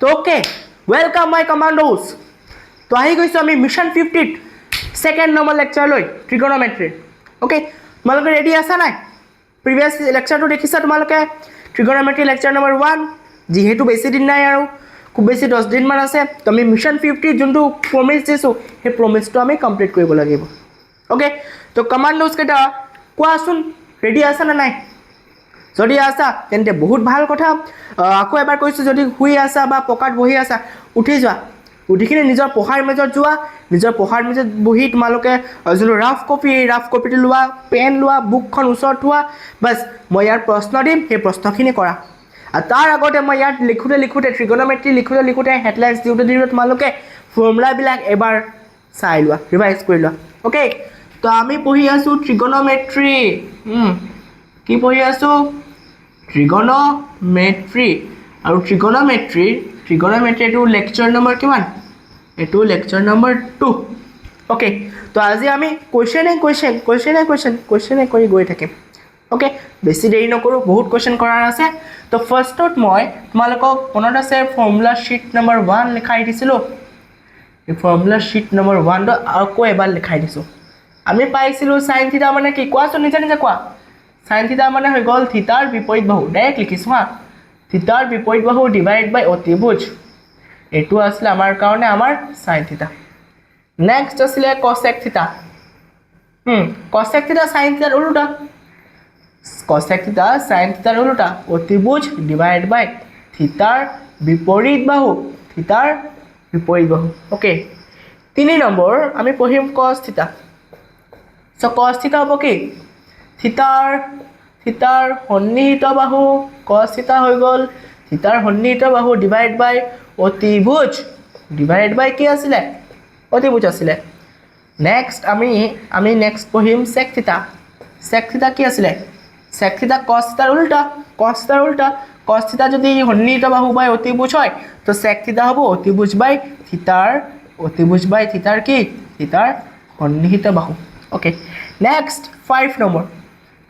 তো okay welcome মাই কমাণ্ডোজ তো আহি গৈছোঁ আমি মিছন 50 সেকেন্ড নম্বৰ লেকচাৰলৈ ট্ৰিগনমেট্ৰি ওকে তোমালোকে ৰেডি আছা নাই প্ৰিভিয়াছ লেকচাৰটো দেখিছা তোমালোকে ট্ৰিগনমেট্ৰি লেকচাৰ নম্বৰ 1 যিহেতু বেছি দিন নাই আৰু খুব বেছি 10 দিনমান আছে তো আমি মিছন 50 যোনটো প্ৰমিছ দিছোঁ সেই প্ৰমিছটো আমি কমপ্লিট কৰিব লাগিব ওকে তো কমাণ্ডোজ কেইটা কোৱাচোন ৰেডি আছা নে নাই যদি আছা তেন্তে বহুত ভাল কথা আকৌ এবাৰ কৈছোঁ যদি শুই আছা বা পকাত বহি আছা উঠি যোৱা উঠিকিনে নিজৰ পঢ়াৰ মেজত যোৱা নিজৰ পঢ়াৰ মেজত বহি তোমালোকে যোনটো ৰাফ কপিটো লোৱা পেন লোৱা বুকখন ওচৰত থোৱা বাছ মই ইয়াৰ প্ৰশ্ন দিম সেই প্ৰশ্নখিনি কৰা আৰু তাৰ আগতে মই ইয়াত লিখোঁতে ট্ৰিগনমেট্ৰি লিখোঁতে হেডলাইনছ দিওঁতে তোমালোকে ফৰ্মুলাবিলাক এবাৰ চাই লোৱা ৰিভাইজ কৰি লোৱা অ'কে তো আমি পঢ়ি আছোঁ ট্ৰিগনমেট্ৰি কি পঢ়ি আছোঁ ট্ৰিগনমেট্ৰি আৰু ট্ৰিগনমেট্ৰি এইটো লেকচাৰ নম্বৰ কিমান এইটো লেকচাৰ নম্বৰ 2 ওকে তো আজি আমি কুৱেশ্যনে কৰি গৈ থাকিম ওকে বেছি দেৰি নকৰোঁ বহুত কুৱেশ্যন কৰাৰ আছে তো ফাৰ্ষ্টত মই তোমালোকক মনত আছে ফৰ্মুলা শ্বীট নম্বৰ 1 লিখাই দিছিলোঁ এই ফৰ্মুলা শ্বীট নম্বৰ 1 টো আকৌ এবাৰ লিখাই দিছোঁ আমি পাইছিলোঁ সাইন থিটা মানে কি কোৱাচোন নিজে কোৱা সাইন থিটা মানে হৈ গ'ল থিটাৰ বিপৰীত বাহু ডাইৰেক্ট লিখিছোঁ হা থিটাৰ বিপৰীত বাহু ডিভাইড বাই অতিভুজ এইটো আছিলে আমাৰ কাৰণে আমাৰ সাইন থিটা নেক্সট আছিলে কসেক থিটা কসেক থিটা সাইন থিটাৰ উল্টা কসেক থিটা সাইন থিটাৰ উল্টা অতিভুজ ডিভাইড বাই থিটাৰ বিপৰীত বাহু ওকে 3 নম্বৰ আমি পঢ়িম cos theta so cos theta হ'ব কি থিটাৰ সন্নিহিত বাহু কস থিটা হৈ গ'ল থিটাৰ সন্নিহিত বাহু ডিভাইড বাই অতিভুজ ডিভাইড বাই কি আছিলে অতিভুজ আছিলে নেক্সট আমি নেক্সট পঢ়িম সেক থিটা কি আছিলে সেক থিটা কস থিটাৰ উল্টা কস থিটা যদি সন্নিহিত বাহু বাই অতিভুজ হয় তো সেক থিটা হ'ব অতিভুজ বাই থিটাৰ কি থিটাৰ সন্নিহিত বাহু ওকে নেক্সট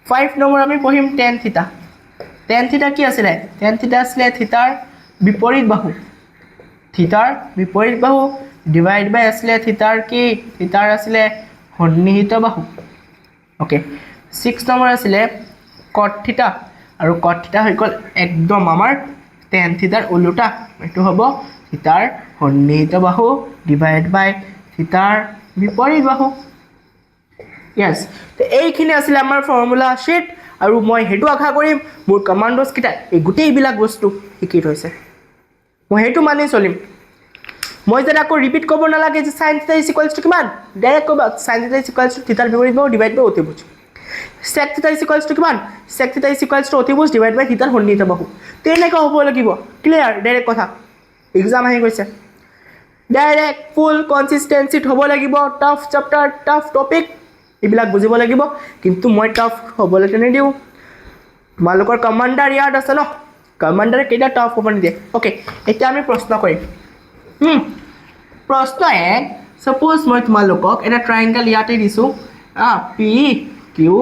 5 নম্বৰ আমি পঢ়িম টেন থিটা কি আছিলে থিটাৰ বিপৰীত বাহু ডিভাইড বাই আছিলে থিটাৰ আছিলে সন্নিহিত বাহু ওকে 6 নম্বৰ আছিলে কট থিটা আৰু কট থিটা হৈ গ'ল একদম আমাৰ টেন থিটাৰ ওলোটা এইটো হ'ব থিটাৰ সন্নিহিত বাহু ডিভাইড বাই থিটাৰ বিপৰীত বাহু yes তো এইখিনি আছিল আমাৰ ফৰ্মুলা শ্বীট আৰু মই হেতু আশা কৰিম মোৰ কমাণ্ডোজ কিটা এই গুটেইবিলাক বস্তু শিকি থৈছে মই হেতু মানি চলিম মই যেন আকৌ ৰিপিট কৰিব নালাগে যে sin θ = কিমান ডাইৰেক্ট ক'বা sin θ = থিটাৰ বিপৰীত বাহু ডিভাইড বাই অতিভুজ sec θ = কিমান sec θ = অতিভুজ ডিভাইড বাই থিটাৰ সন্নিহিত বাহু তেনেকৈ হ'ব লাগিব ক্লিয়াৰ ডাইৰেক্ট কথা এক্সাম আহি গৈছে ডাইৰেক্ট ফুল কনসিস্টেন্সিত হ'ব লাগিব টাফ চেপ্টাৰ টাফ টপিক এইবিলাক বুজিব লাগিব কিন্তু মই টাফ হ'বলৈ নিদিওঁ তোমালোকৰ কমাণ্ডাৰ ইয়াত আছে ন কমাণ্ডাৰে কেইটা টাফ হ'ব নিদিয়ে ওকে এতিয়া আমি প্ৰশ্ন কৰিম প্ৰশ্ন 1 সাপোজ মই তোমালোকক এটা ট্ৰায়াঙ্গল ইয়াতে দিছোঁ P Q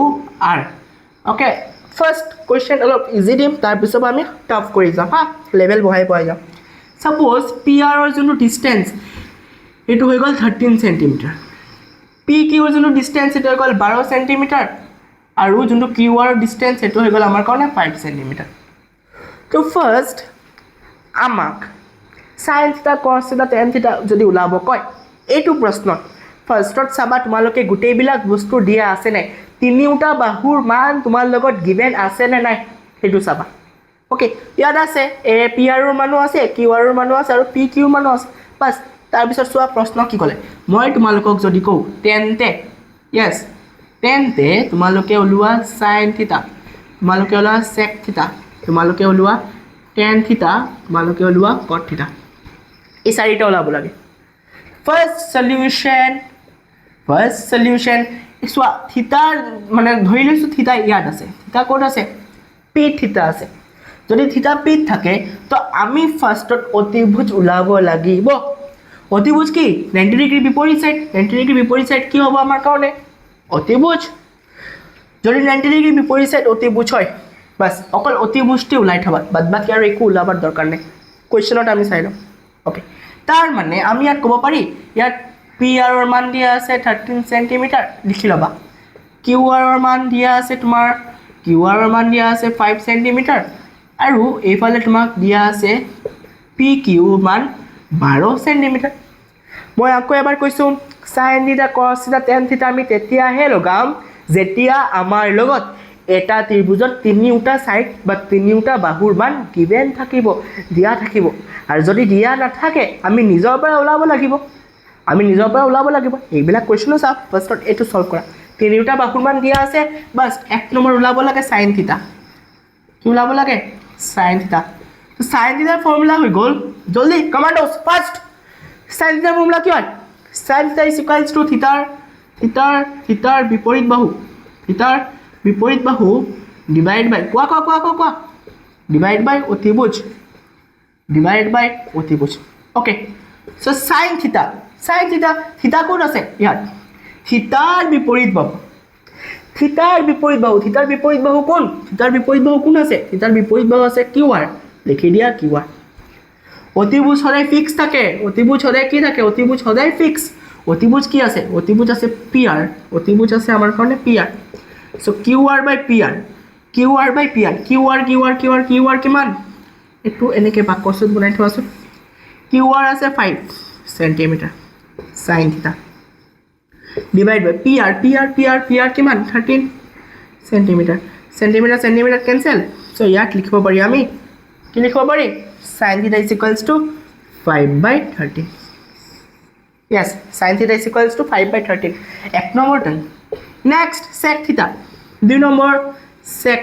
R okay first question অলপ ইজি দিম তাৰপিছত আমি টাফ কৰি যাম হা লেভেল বঢ়াই পোৱা যাম সাপোজ পি আৰৰ যোনটো ডিষ্টেঞ্চ এইটো হৈ গ'ল 13 সেণ্টিমিটাৰ পি কিউৰ যোনটো ডিষ্টেঞ্চ এইটো হৈ গ'ল 12 সেণ্টিমিটাৰ আৰু যোনটো কিউ আৰৰ ডিষ্টেঞ্চ সেইটো হৈ গ'ল আমাৰ কাৰণে 5 সেণ্টিমিটাৰ তো ফাৰ্ষ্ট আমাক sine theta cos theta tan theta যদি ওলাব কয় এইটো প্ৰশ্নত ফাৰ্ষ্টত চাবা তোমালোকে গোটেইবিলাক বস্তু দিয়া আছে নাই তিনিওটা বাহুৰ মান তোমাৰ লগত গিভেন আছে নে নাই সেইটো চাবা ওকে ইয়াত আছে এ পি আৰৰ মানো আছে কিউ আৰৰ মানো আছে আৰু পি কিউৰ মানো আছে বাছ তাৰপিছত চোৱা প্ৰশ্ন কি ক'লে মই তোমালোকক যদি কওঁ তেন্তে তোমালোকে ওলোৱা সাইন থিটা তোমালোকে ওলোৱা সেক থিটা তোমালোকে ওলোৱা টেন থিটা তোমালোকে ওলোৱা কট থিটা এই চাৰিটা ওলাব লাগে ফাৰ্ষ্ট সলিউশ্যন চোৱা থিটাৰ মানে ধৰি লৈছোঁ থিটা ইয়াত আছে থিটা ক'ত আছে পি থিটা আছে যদি থিটা পিত থাকে তো আমি ফাৰ্ষ্টত অতিভুজ ওলাব লাগিব অতিভুজ কি 90 ডিগ্ৰী বিপৰীত সাইড কি হ'ব আমাৰ কাৰণে অতিভুজ যদি 90 ডিগ্ৰী বিপৰীত সাইড অতিভুজ হয় বাছ অকল অতিভুজটি ওলাই থবা বাদ বাকি আৰু একো ওলাবৰ দৰকাৰ নাই কুৱেশ্যনত আমি চাই লওঁ অ'কে তাৰ মানে আমি ইয়াত ক'ব পাৰি ইয়াত পি আৰৰ মান দিয়া আছে 13 চেণ্টিমিটাৰ লিখি ল'বা কিউ আৰৰ মান দিয়া আছে তোমাৰ কিউ আৰৰ মান দিয়া আছে 5 চেণ্টিমিটাৰ আৰু এইফালে তোমাক দিয়া আছে পি কিউৰ মান 12 চেণ্টিমিটাৰ মই আকৌ এবাৰ কৈছোঁ sine theta cos theta tan theta আমি তেতিয়াহে লগাম যেতিয়া আমাৰ লগত এটা ত্ৰিভুজত তিনিটা সাইড বা তিনিটা বাহুৰ মান গিভেন থাকিব দিয়া থাকিব আৰু যদি দিয়া নাথাকে আমি নিজৰ পৰা ওলাব লাগিব এইবিলাক কুৱেশ্যন চাওক ফাৰ্ষ্টত এইটো সলভ কৰা তিনিটা বাহুৰ মান দিয়া আছে বাস এক নম্বৰ ওলাব লাগে সাইন থিটা কি ওলাব লাগে সাইন থিটা তো সাইন থিটাৰ ফৰ্মুলা হৈ গ'ল জলদি কমান্ডোস ফাৰ্ষ্ট সাইন থিটাৰ ফৰ্মুলা কি হয় sign theta is equals two থিটাৰ বিপৰীত বাহু ডিভাইড বাই কোৱা ডিভাইড বাই অতিভুজ ওকে সো সাইন থিটা কোন আছে ইয়াত থিটাৰ বিপৰীত বাহু কোন আছে থিটাৰ বিপৰীত বাহু আছে কিউ আৰ লিখি দিয়া কিউ আৰ অতিভুজ সদায় ফিক্স থাকে অতিভুজ সদায় কি থাকে অতিভুজ সদায় ফিক্স অতিভুজ কি আছে অতিভুজ আছে পি আৰ অতিভুজ আছে আমাৰ কাৰণে P R so Q R by P R Q R কিমান একটু এনেকৈ বাকচত বনাই থোৱাচোন কিউ আৰ আছে 5 চেণ্টিমিটাৰ সাইন থিটা ডিভাইড বাই পি আৰ কিমান 13 চেণ্টিমিটাৰ কেনসেল সো ইয়াত লিখিব পাৰি আমি কি লিখিব পাৰি sign theta is equals two 5/13 yes sin theta is equals to 5/13 এক number time next sec theta 2 number sec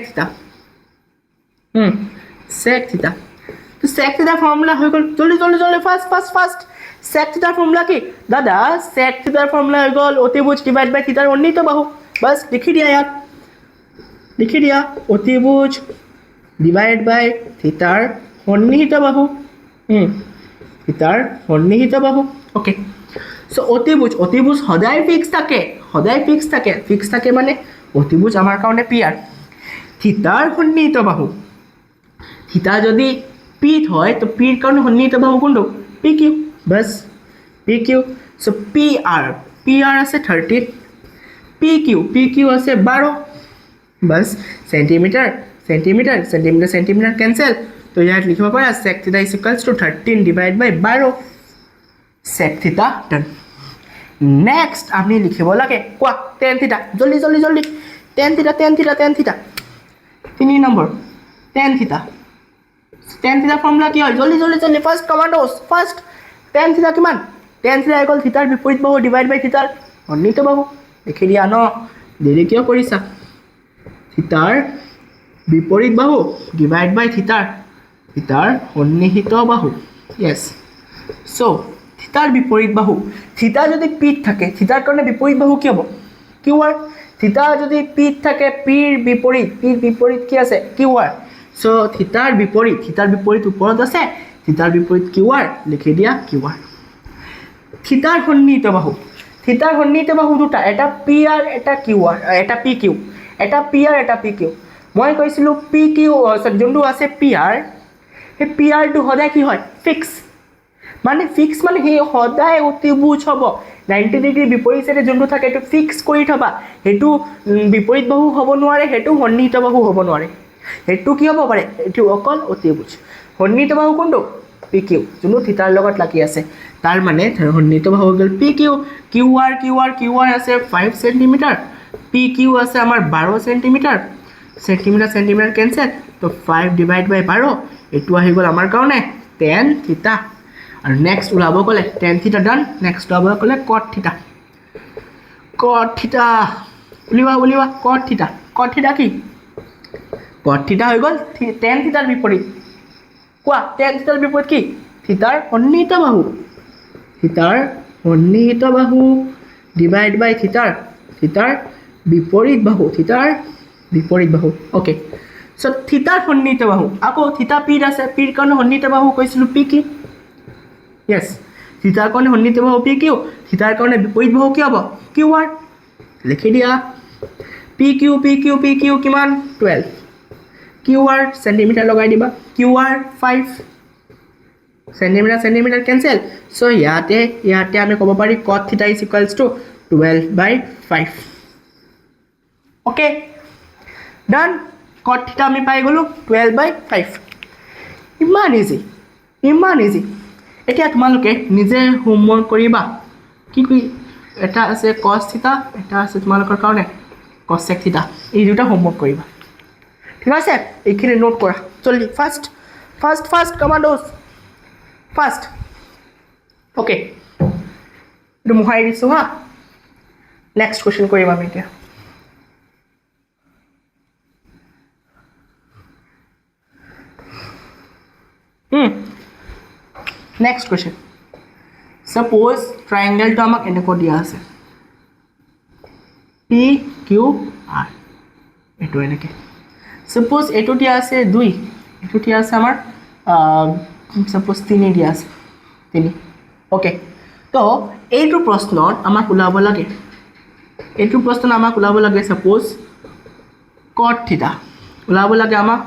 theta তো sec theta ফৰ্মুলা হৈ গ'ল জলদি ফাষ্ট sec theta ফৰ্মুলা কি দাদা sec theta ফৰ্মুলা হৈ গ'ল অতিভুজ ডিভাইড বাই থিটাৰ সন্নিহিত বাহু বাস লিখি দিয়া ইয়াত অতিভুজ ডিভাইড বাই থিটাৰ সন্নিহিত বাহু ওকে সো অতিভুজ সদায় ফিক্স থাকে মানে অতিভুজ আমাৰ কাৰণে পি আৰ থিটাৰ সন্নিহিত বাহু থিটা যদি পিত হয় তো পিৰ কাৰণে সন্নিহিত বাহু কোনটো P Q base P Q so P R আছে 13 পি কিউ আছে 12 বাস চেণ্টিমিটাৰ কেনসেল তো ইয়াত লিখিব পাৰা sec theta is equals to 13 divide by 12 sec theta done next আমি লিখিব লাগে কোৱা tan theta জলদি tan theta 3 number tan theta formula কি হয় জলদি first commandos first tan theta কিমান tan theta ইকুৱেল থিটাৰ বিপৰীত বাহু ডিভাইড বাই থিটাৰ সন্নিহিত বাহু লিখি দিয়া ন দেৰি কিয় কৰিছা থিটাৰ বিপৰীত বাহু ডিভাইড বাই থিটাৰ সন্নিহিত বাহু yes so থিটাৰ বিপৰীত বাহু থিটা যদি পিত থাকে থিটাৰ কাৰণে বিপৰীত বাহু কি হ'ব কিউ আৰ থিটা যদি পিত থাকে পিৰ বিপৰীত কি আছে কিউ আৰ সো থিটাৰ বিপৰীত ওপৰত আছে থিটাৰ বিপৰীত কিউ আৰ লিখি দিয়া কিউ আৰ থিটাৰ সন্নিহিত বাহু দুটা এটা পি আৰ এটা কিউ আৰ এটা পি কিউ মই কৈছিলোঁ পি কিউ যোনটো আছে পি আৰ সেই পি আৰটো সদায় কি হয় ফিক্স মানে সেই সদায় অতিভুজ হ'ব 90 ডিগ্ৰী বিপৰীত চাইডে যোনটো থাকে এইটো ফিক্স কৰি থবা সেইটো বিপৰীত বাহু হ'ব নোৱাৰে সেইটো সন্নিহিত বাহু হ'ব নোৱাৰে সেইটো কি হ'ব পাৰে এইটো অকল অতিভুজ সন্নিহিত বাহু কোনটো পি কিউ যোনটো থিটাৰ লগত লাগি আছে তাৰ মানে সন্নিহিত বাহু হৈ গ'ল পি কিউ কিউ আৰ আছে 5 চেণ্টিমিটাৰ পি কিউ আছে আমাৰ 12 চেণ্টিমিটাৰ কেনসেল তো 5 ডিভাইড বাই 12 এইটো আহি গ'ল আমাৰ কাৰণে tan থিটা আৰু নেক্সট ওলাব ক'লে tan থিটা ডান নেক্সট ওলাব ক'লে cot থিটা উলিওৱা cot থিটা কি cot থিটা হৈ গ'ল tan থিটাৰ বিপৰীত কোৱা tan থিটাৰ বিপৰীত কি থিটাৰ সন্নিহিত বাহু ডিভাইড বাই থিটাৰ বিপৰীত বাহু ওকে সো থিটাৰ সন্নিহিত বাহু আকৌ থিটা পিৰ আছে পিৰ কাৰণে সন্নিহিত বাহু কৈছিলোঁ পি কিউ yes থিটাৰ কাৰণে সন্নিহিত বাহু পি কিউ থিটাৰ কাৰণে বিপৰীত বাহু কি হ'ব কিউ আৰ লিখি দিয়া পি কিউ কিমান 12 কিউ আৰ চেণ্টিমিটাৰ লগাই দিবা Q R 5 centimetre cancel so ইয়াতে আমি ক'ব পাৰি cot theta is equals to 12/5 okay done cot theta আমি পাই গলো 12/5 ইমান ইজি এতিয়া তোমালোকে নিজে হোমৱৰ্ক কৰিবা কি এটা আছে cos theta এটা আছে তোমালোকৰ কাৰণে cosec theta এই দুটা হোমৱৰ্ক কৰিবা ঠিক আছে এইখিনি নোট কৰা জলদি ফাৰ্স্ট কমান্ডোস ফাৰ্স্ট ওকে এটা মুহাই দিছো হা নেক্সট কোশ্চেন কৰিম আমি এতিয়া নেক্সট কোশ্চেন সাপোজ ট্রায়াঙ্গেল তো আমাক এনেকৈ দিয়া আছে পি কিউ আর এটো এনেকৈ সাপোজ এটো দিয়া আছে 2 এটো দিয়া আছে আমাৰ सपोज 3 দিয়া আছে 3 ओके तो এইটো প্ৰশ্নত আমাক উলাব লাগে सपोज cot theta উলাব লাগে আমাক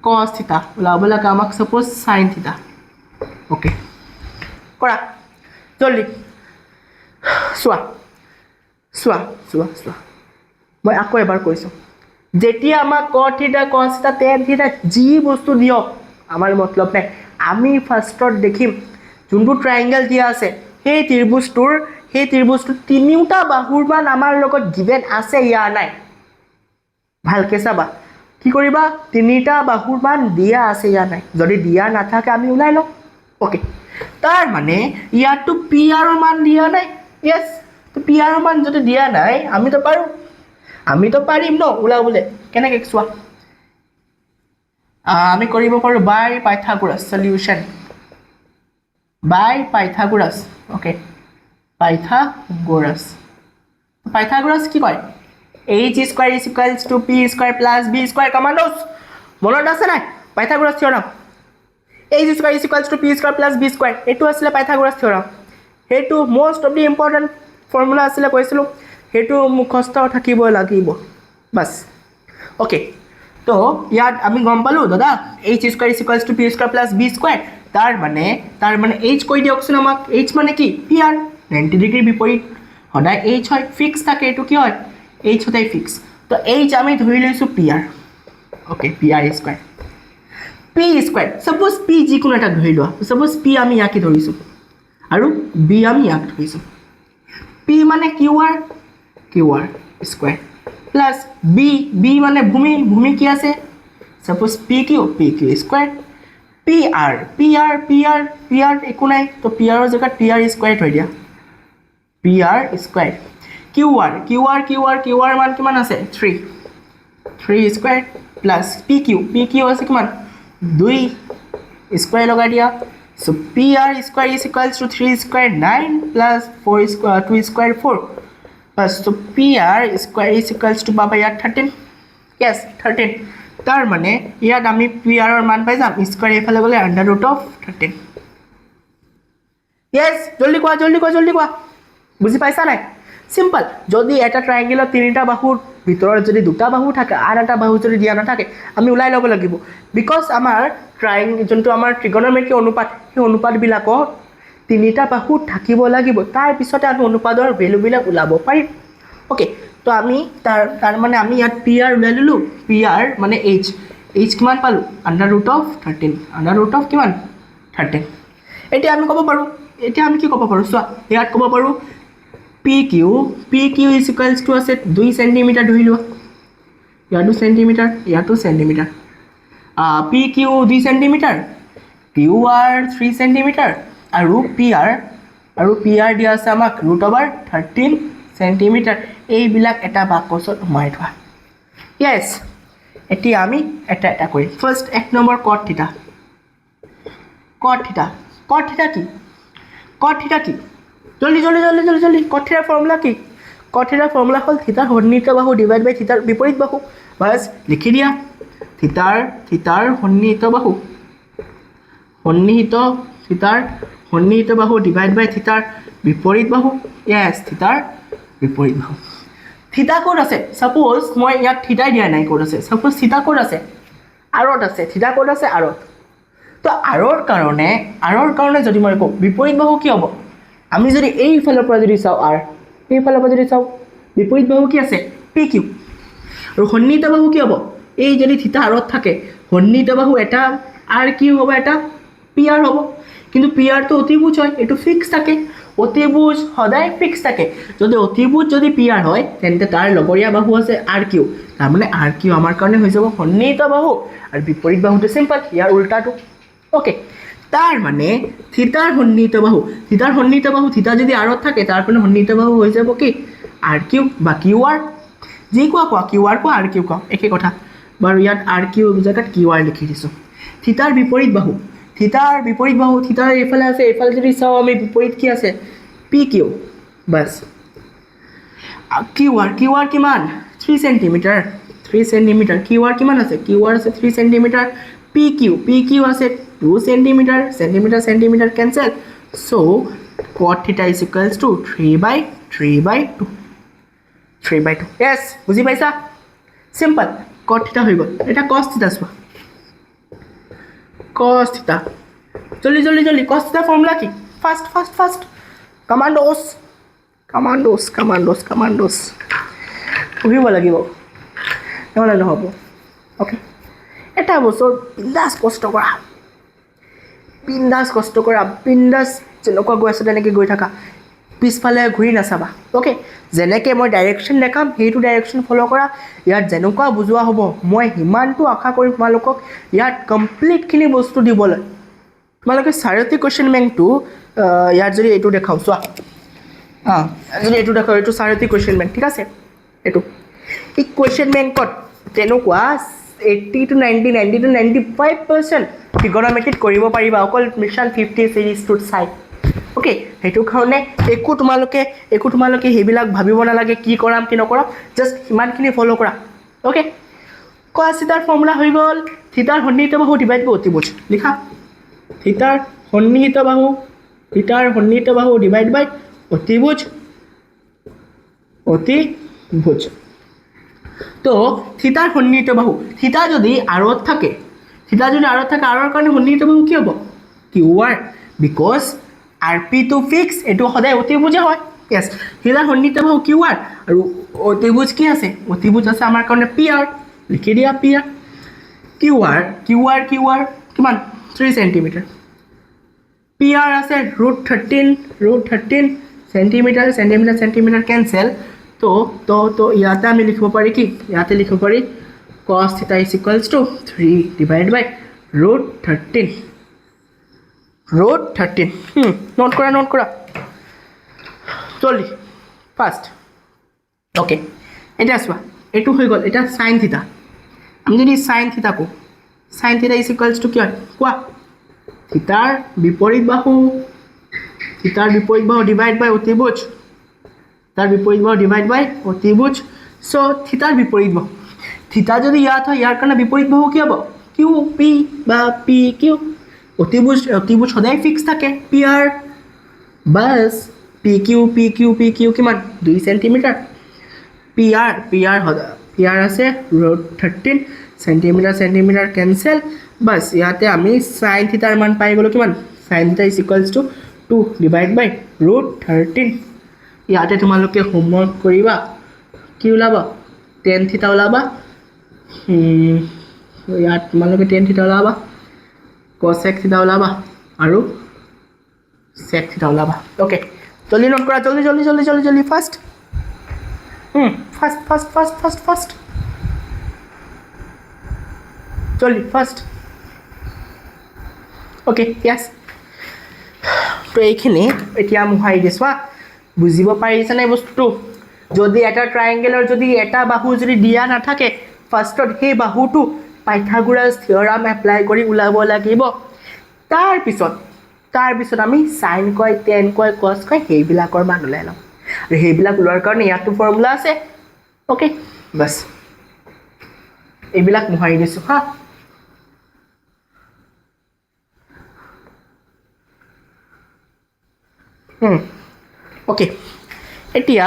cos theta উলাব লাগে আমাক सपोज sin theta ओके কৰা জলদি চোৱা মই আকৌ এবাৰ কৈছো যেতিয়া আমাক cot theta cos theta tan theta যি বস্তু দিয়ক আমাৰ মতলব নাই আমি ফাৰ্স্টত দেখিম যোনটো ট্ৰায়াঙ্গেল দিয়া আছে সেই ত্ৰিভুজটোৰ তিনিটা বাহুৰ মান আমাৰ লগত গিভেন আছে ইয়া নাই ভালকে চাবা কি কৰিবা তিনিটা বাহুৰ মান দিয়া আছে ইয়া নাই যদি দিয়া নাথাকে আমি উলাই লম ওকে তাৰ মানে ইয়াটো পি আৰ মান দিয়া নাই यस তো পি আৰ মান যদি দিয়া নাই আমি তো পাৰিম ন উলাবলে কেনেকৈ চোৱা আমি কৰিব পাৰো by Pythagoras solution by Pythagoras okay Pythagoras কি কয় h square is equals to p square plus b square কমান্ডোস মনত আছে নাই Pythagoras theorem h square is equals to p square plus b square এটো আছিল পাইথাগোৰাছ থিওৰাম হেতু most of the important formula আছিল কৈছিলো হেতু মুখস্থ থাকিব লাগিব বাস ওকে तो याद আমি গম পালো দাদা h square is equals to p square plus b square তার মানে h কই দিয়কছন আমাক h মানে কি pr 90 ডিগ্রি বিপরীত সদায় h হয় ফিক্স থাকে এটো কি হয় h সদায় ফিক্স তো h আমি ধৰি লৈছো pr okay pr square p square suppose p যি কোনো এটা ধৰি লোৱা সাপোজ p আমি ইয়াকি ধৰিছো আৰু b আমি ইয়াক ধৰিছো p মানে qr স্কয়ার प्लस b माने भूमि की আছে सपोज pq স্কয়ার pr একো নাই তো pr এর জায়গা pr স্কয়ার হৈ দিয়া pr স্কয়ার qr মান কিমান আছে 3 স্কয়ার প্লাস pq আছে কিমান 2 স্কয়ার লগাই দিয়া so pr square is equals to 3 square 9 plus 4 square 2 square 4 बस तो pr square is equals to बाबा यार 13 यस 13 तार माने यार आमी pr और मान पाइ जाम स्क्वायर एफाले गले अंडर रूट ऑफ 13 यस जल्दी कोआ बुझी पाइसा নাই सिंपल যদি এটা ট্ৰায়াঙ্গেলৰ তিনিটা বাহুৰ ভিতৰত যদি দুটা বাহু থাকে আর এটা বাহু যদি দিয়া না থাকে আমি উলাই লব লাগিব বিকজ আমাৰ ট্ৰায়াঙ্গেল যোনটো আমাৰ ট্ৰিগোনোমেট্ৰি অনুপাত সেই অনুপাত বিলাকৰ তিনিটা বাহু থাকিব লাগিব তাৰ পিছতে আমি অনুপাতৰ ভ্যালু বিলাক উলাব পাৰিম ওকে তো আমি তাৰ মানে আমি ইয়াত pr উলাই ললো pr মানে h কিমান পালো under root of 13 under root of কিমান 13 এতিয়া আমি কি ক'ব পাৰো চোৱা ইয়াত ক'ব পাৰো pq is equals to আছে 2 cm ধৰি লোৱা ইয়াটো centimetre pq 2 cm qr 3 cm আৰু pr দিয়া আছে আমাক √13 সেন্টিমিটাৰ এই বিলাক এটা বাক্সত সোমাই থোৱা यस এতিয়া আমি এটা কৰি ফাৰ্স্ট এক নম্বৰ cot theta কি জলদি cot theta ফৰ্মুলা কি cot theta ফৰ্মুলা হল থিতাৰ সন্নিহিত বাহু ডিভাইড বাই থিতাৰ বিপৰীত বাহু বাস লিখি দিয়া থিতাৰ সন্নিহিত বাহু ডিভাইড বাই থিতাৰ বিপৰীত বাহু यस থিতাৰ বিপৰীত বাহু থিতা কোড আছে সাপোজ মই ইয়াত থিতা দিয়া নাই কোড আছে সাপোজ থিতা কোড আছে আৰত আছে থিতা কোড আছে আৰত তো আৰৰ কাৰণে যদি মই কওঁ বিপৰীত বাহু কি হ'ব আমি যদি এইফালৰ পৰা যদি চাওঁ আৰ এইফালৰ পৰা যদি চাওঁ বিপৰীত বাহু কি আছে পি কিউ আৰু সন্নিহিত বাহু কি হ'ব এই যদি থিতা আৰত থাকে সন্নিহিত বাহু এটা আৰ কিউ হ'ব এটা পি আৰ হ'ব কিন্তু পি আৰটো অতিভুজ হয় এইটো ফিক্স থাকে অতিভুজ সদায় ফিক্স থাকে যদি অতিভুজ যদি পি আৰ হয় তেন্তে তাৰ লগৰীয়া বাহু আছে আৰ কিউ তাৰমানে আৰ কিউ আমাৰ কাৰণে হৈ যাব সন্নিহিত বাহু আৰু বিপৰীত বাহুটো চিম্পল ইয়াৰ উল্টাটো ওকে তাৰ মানে থিতাৰ সন্নিহিত বাহু থিতা যদি আৰত থাকে তাৰ মানে সন্নিহিত বাহু হৈ যাব কি আৰ কিউ বা কিউ আৰ যি কোৱা কিউ আৰ কোৱা আৰ কিউ কোৱা একে কথা বাৰু ইয়াত আৰ কিউ জেগাত কিউ আৰ লিখি দিছোঁ থিতাৰ বিপৰীত বাহু থিতাৰ এইফালে আছে এইফালে যদি চাওঁ আমি বিপৰীত কি আছে P Q base Q R কিমান 3 সেণ্টিমিটাৰ কিউ আৰ কিমান আছে কিউ আৰ আছে 3 সেণ্টিমিটাৰ পি কিউ আছে 2 centimetre cancel so' cot theta is equals to 3/2 yes বুজি পাইছা সিম্পল cot theta হৈ গ'ল এটা cos theta চোৱা cos theta জলদি cos theta ফৰ্মুলা কি ফাৰ্ষ্ট কমাণ্ডোছ পঢ়িব লাগিব নহ'লে নহ'ব অ'কে এটা বছৰ বিন্দাছ কষ্ট কৰা যেনেকুৱা গৈ আছে তেনেকৈ গৈ থাকা পিছফালে ঘূৰি নাচাবা অ'কে যেনেকৈ মই ডাইৰেকশ্যন দেখাম সেইটো ডাইৰেকশ্যন ফ'ল' কৰা ইয়াত যেনেকুৱা বুজোৱা হ'ব মই সিমানটো আশা কৰিম তোমালোকক ইয়াত কমপ্লিটখিনি বস্তু দিবলৈ তোমালোকে চাৰিটি কুৱেশ্যন বেংকটো ইয়াত যদি এইটো দেখাওঁ চোৱা যদি এইটো দেখাওঁ এইটো চাৰিটি কুৱেশ্যন বেংক ঠিক আছে এইটো এই কুৱেশ্যন বেংকত তেনেকুৱা 80 to 95% ট্ৰিগনমেট্ৰিত কৰিব পাৰিবা অকল মিছন 50 চিৰিজটোত চাই অ'কে সেইটো কাৰণে একো তোমালোকে সেইবিলাক ভাবিব নালাগে কি কৰাম কি নকৰাম জাষ্ট সিমানখিনি ফ'ল' কৰা অ'কে cos থিটাৰ ফৰ্মুলা হৈ গ'ল থিটাৰ সন্নিহিত বাহু ডিভাইড বাই অতিভুজ লিখা থিটাৰ সন্নিহিত বাহু ডিভাইড বাই অতিভুজ তো থিটাৰ সন্নিহিত বাহু থিটা যদি আৰত থাকে আৰৰ কাৰণে সন্নিহিত বাহু কি হ'ব কিউ আৰ বিকজ আৰ পিটো ফিক্স এইটো সদায় অতিভুজে হয় য়েছ থিটাৰ সন্নিহিত বাহু কিউ আৰ আৰু অতিভুজ কি আছে আমাৰ কাৰণে পি আৰ লিখি দিয়া পি আৰ কিউ আৰ কিমান 3 সেণ্টিমিটাৰ পি আৰ আছে √13 সেণ্টিমিটাৰ কেঞ্চেল তো ইয়াতে আমি লিখিব পাৰি কি ইয়াতে লিখিব পাৰি cos theta is equals to 3 divided by √13 note কৰা জলদি ফাৰ্ষ্ট অ'কে এতিয়া চোৱা এইটো হৈ গ'ল এতিয়া সাইন থিটা আমি যদি সাইন থিটা কওঁ sine theta is equals to কি হয় কোৱা থিটাৰ বিপৰীত বাহু ডিভাইড বাই অতিভুজ চ' থিটাৰ বিপৰীত বাহু থিটা যদি ইয়াত হয় ইয়াৰ কাৰণে বিপৰীত বাহু কি হ'ব কিউ পি বা পি কিউ অতিভুজ সদায় ফিক্স থাকে P R base P Q কিমান 2 সেণ্টিমিটাৰ পি আৰ আছে √13 সেণ্টিমিটাৰ কেঞ্চেল বাছ ইয়াতে আমি সাইন থিটাৰ মান পাই গ'লোঁ কিমান sine theta is equals to 2 divide by √13 ইয়াতে তোমালোকে হোমৱৰ্ক কৰিবা কি ওলাবা টেন থিটা ওলাবা ইয়াত তোমালোকে টেন থিটা ওলাবা কচেক থিটা ওলাবা আৰু চেক থিটা ওলাবা অ'কে জলদি নোট কৰা জলদি ফাৰ্ষ্ট জলদি ফাৰ্ষ্ট অ'কে য়েছ তো এইখিনি এতিয়া মোহাৰি দিছোঁ হা বুজিব পাৰিছানে বস্তুটো যদি এটা ট্ৰায়েংগেলৰ যদি এটা বাহু যদি দিয়া নাথাকে ফাৰ্ষ্টত সেই বাহুটো পাইথাগোৰাছ থিয়ৰাম এপ্লাই কৰি ওলাব লাগিব তাৰপিছত আমি সাইন কয় টেন কয় কছ কয় সেইবিলাকৰ মান ওলাই ল'ম আৰু সেইবিলাক ওলোৱাৰ কাৰণে ইয়াতো ফৰ্মুলা আছে অ'কে বাছ এইবিলাক মোহাৰি দিছোঁ হা অ'কে এতিয়া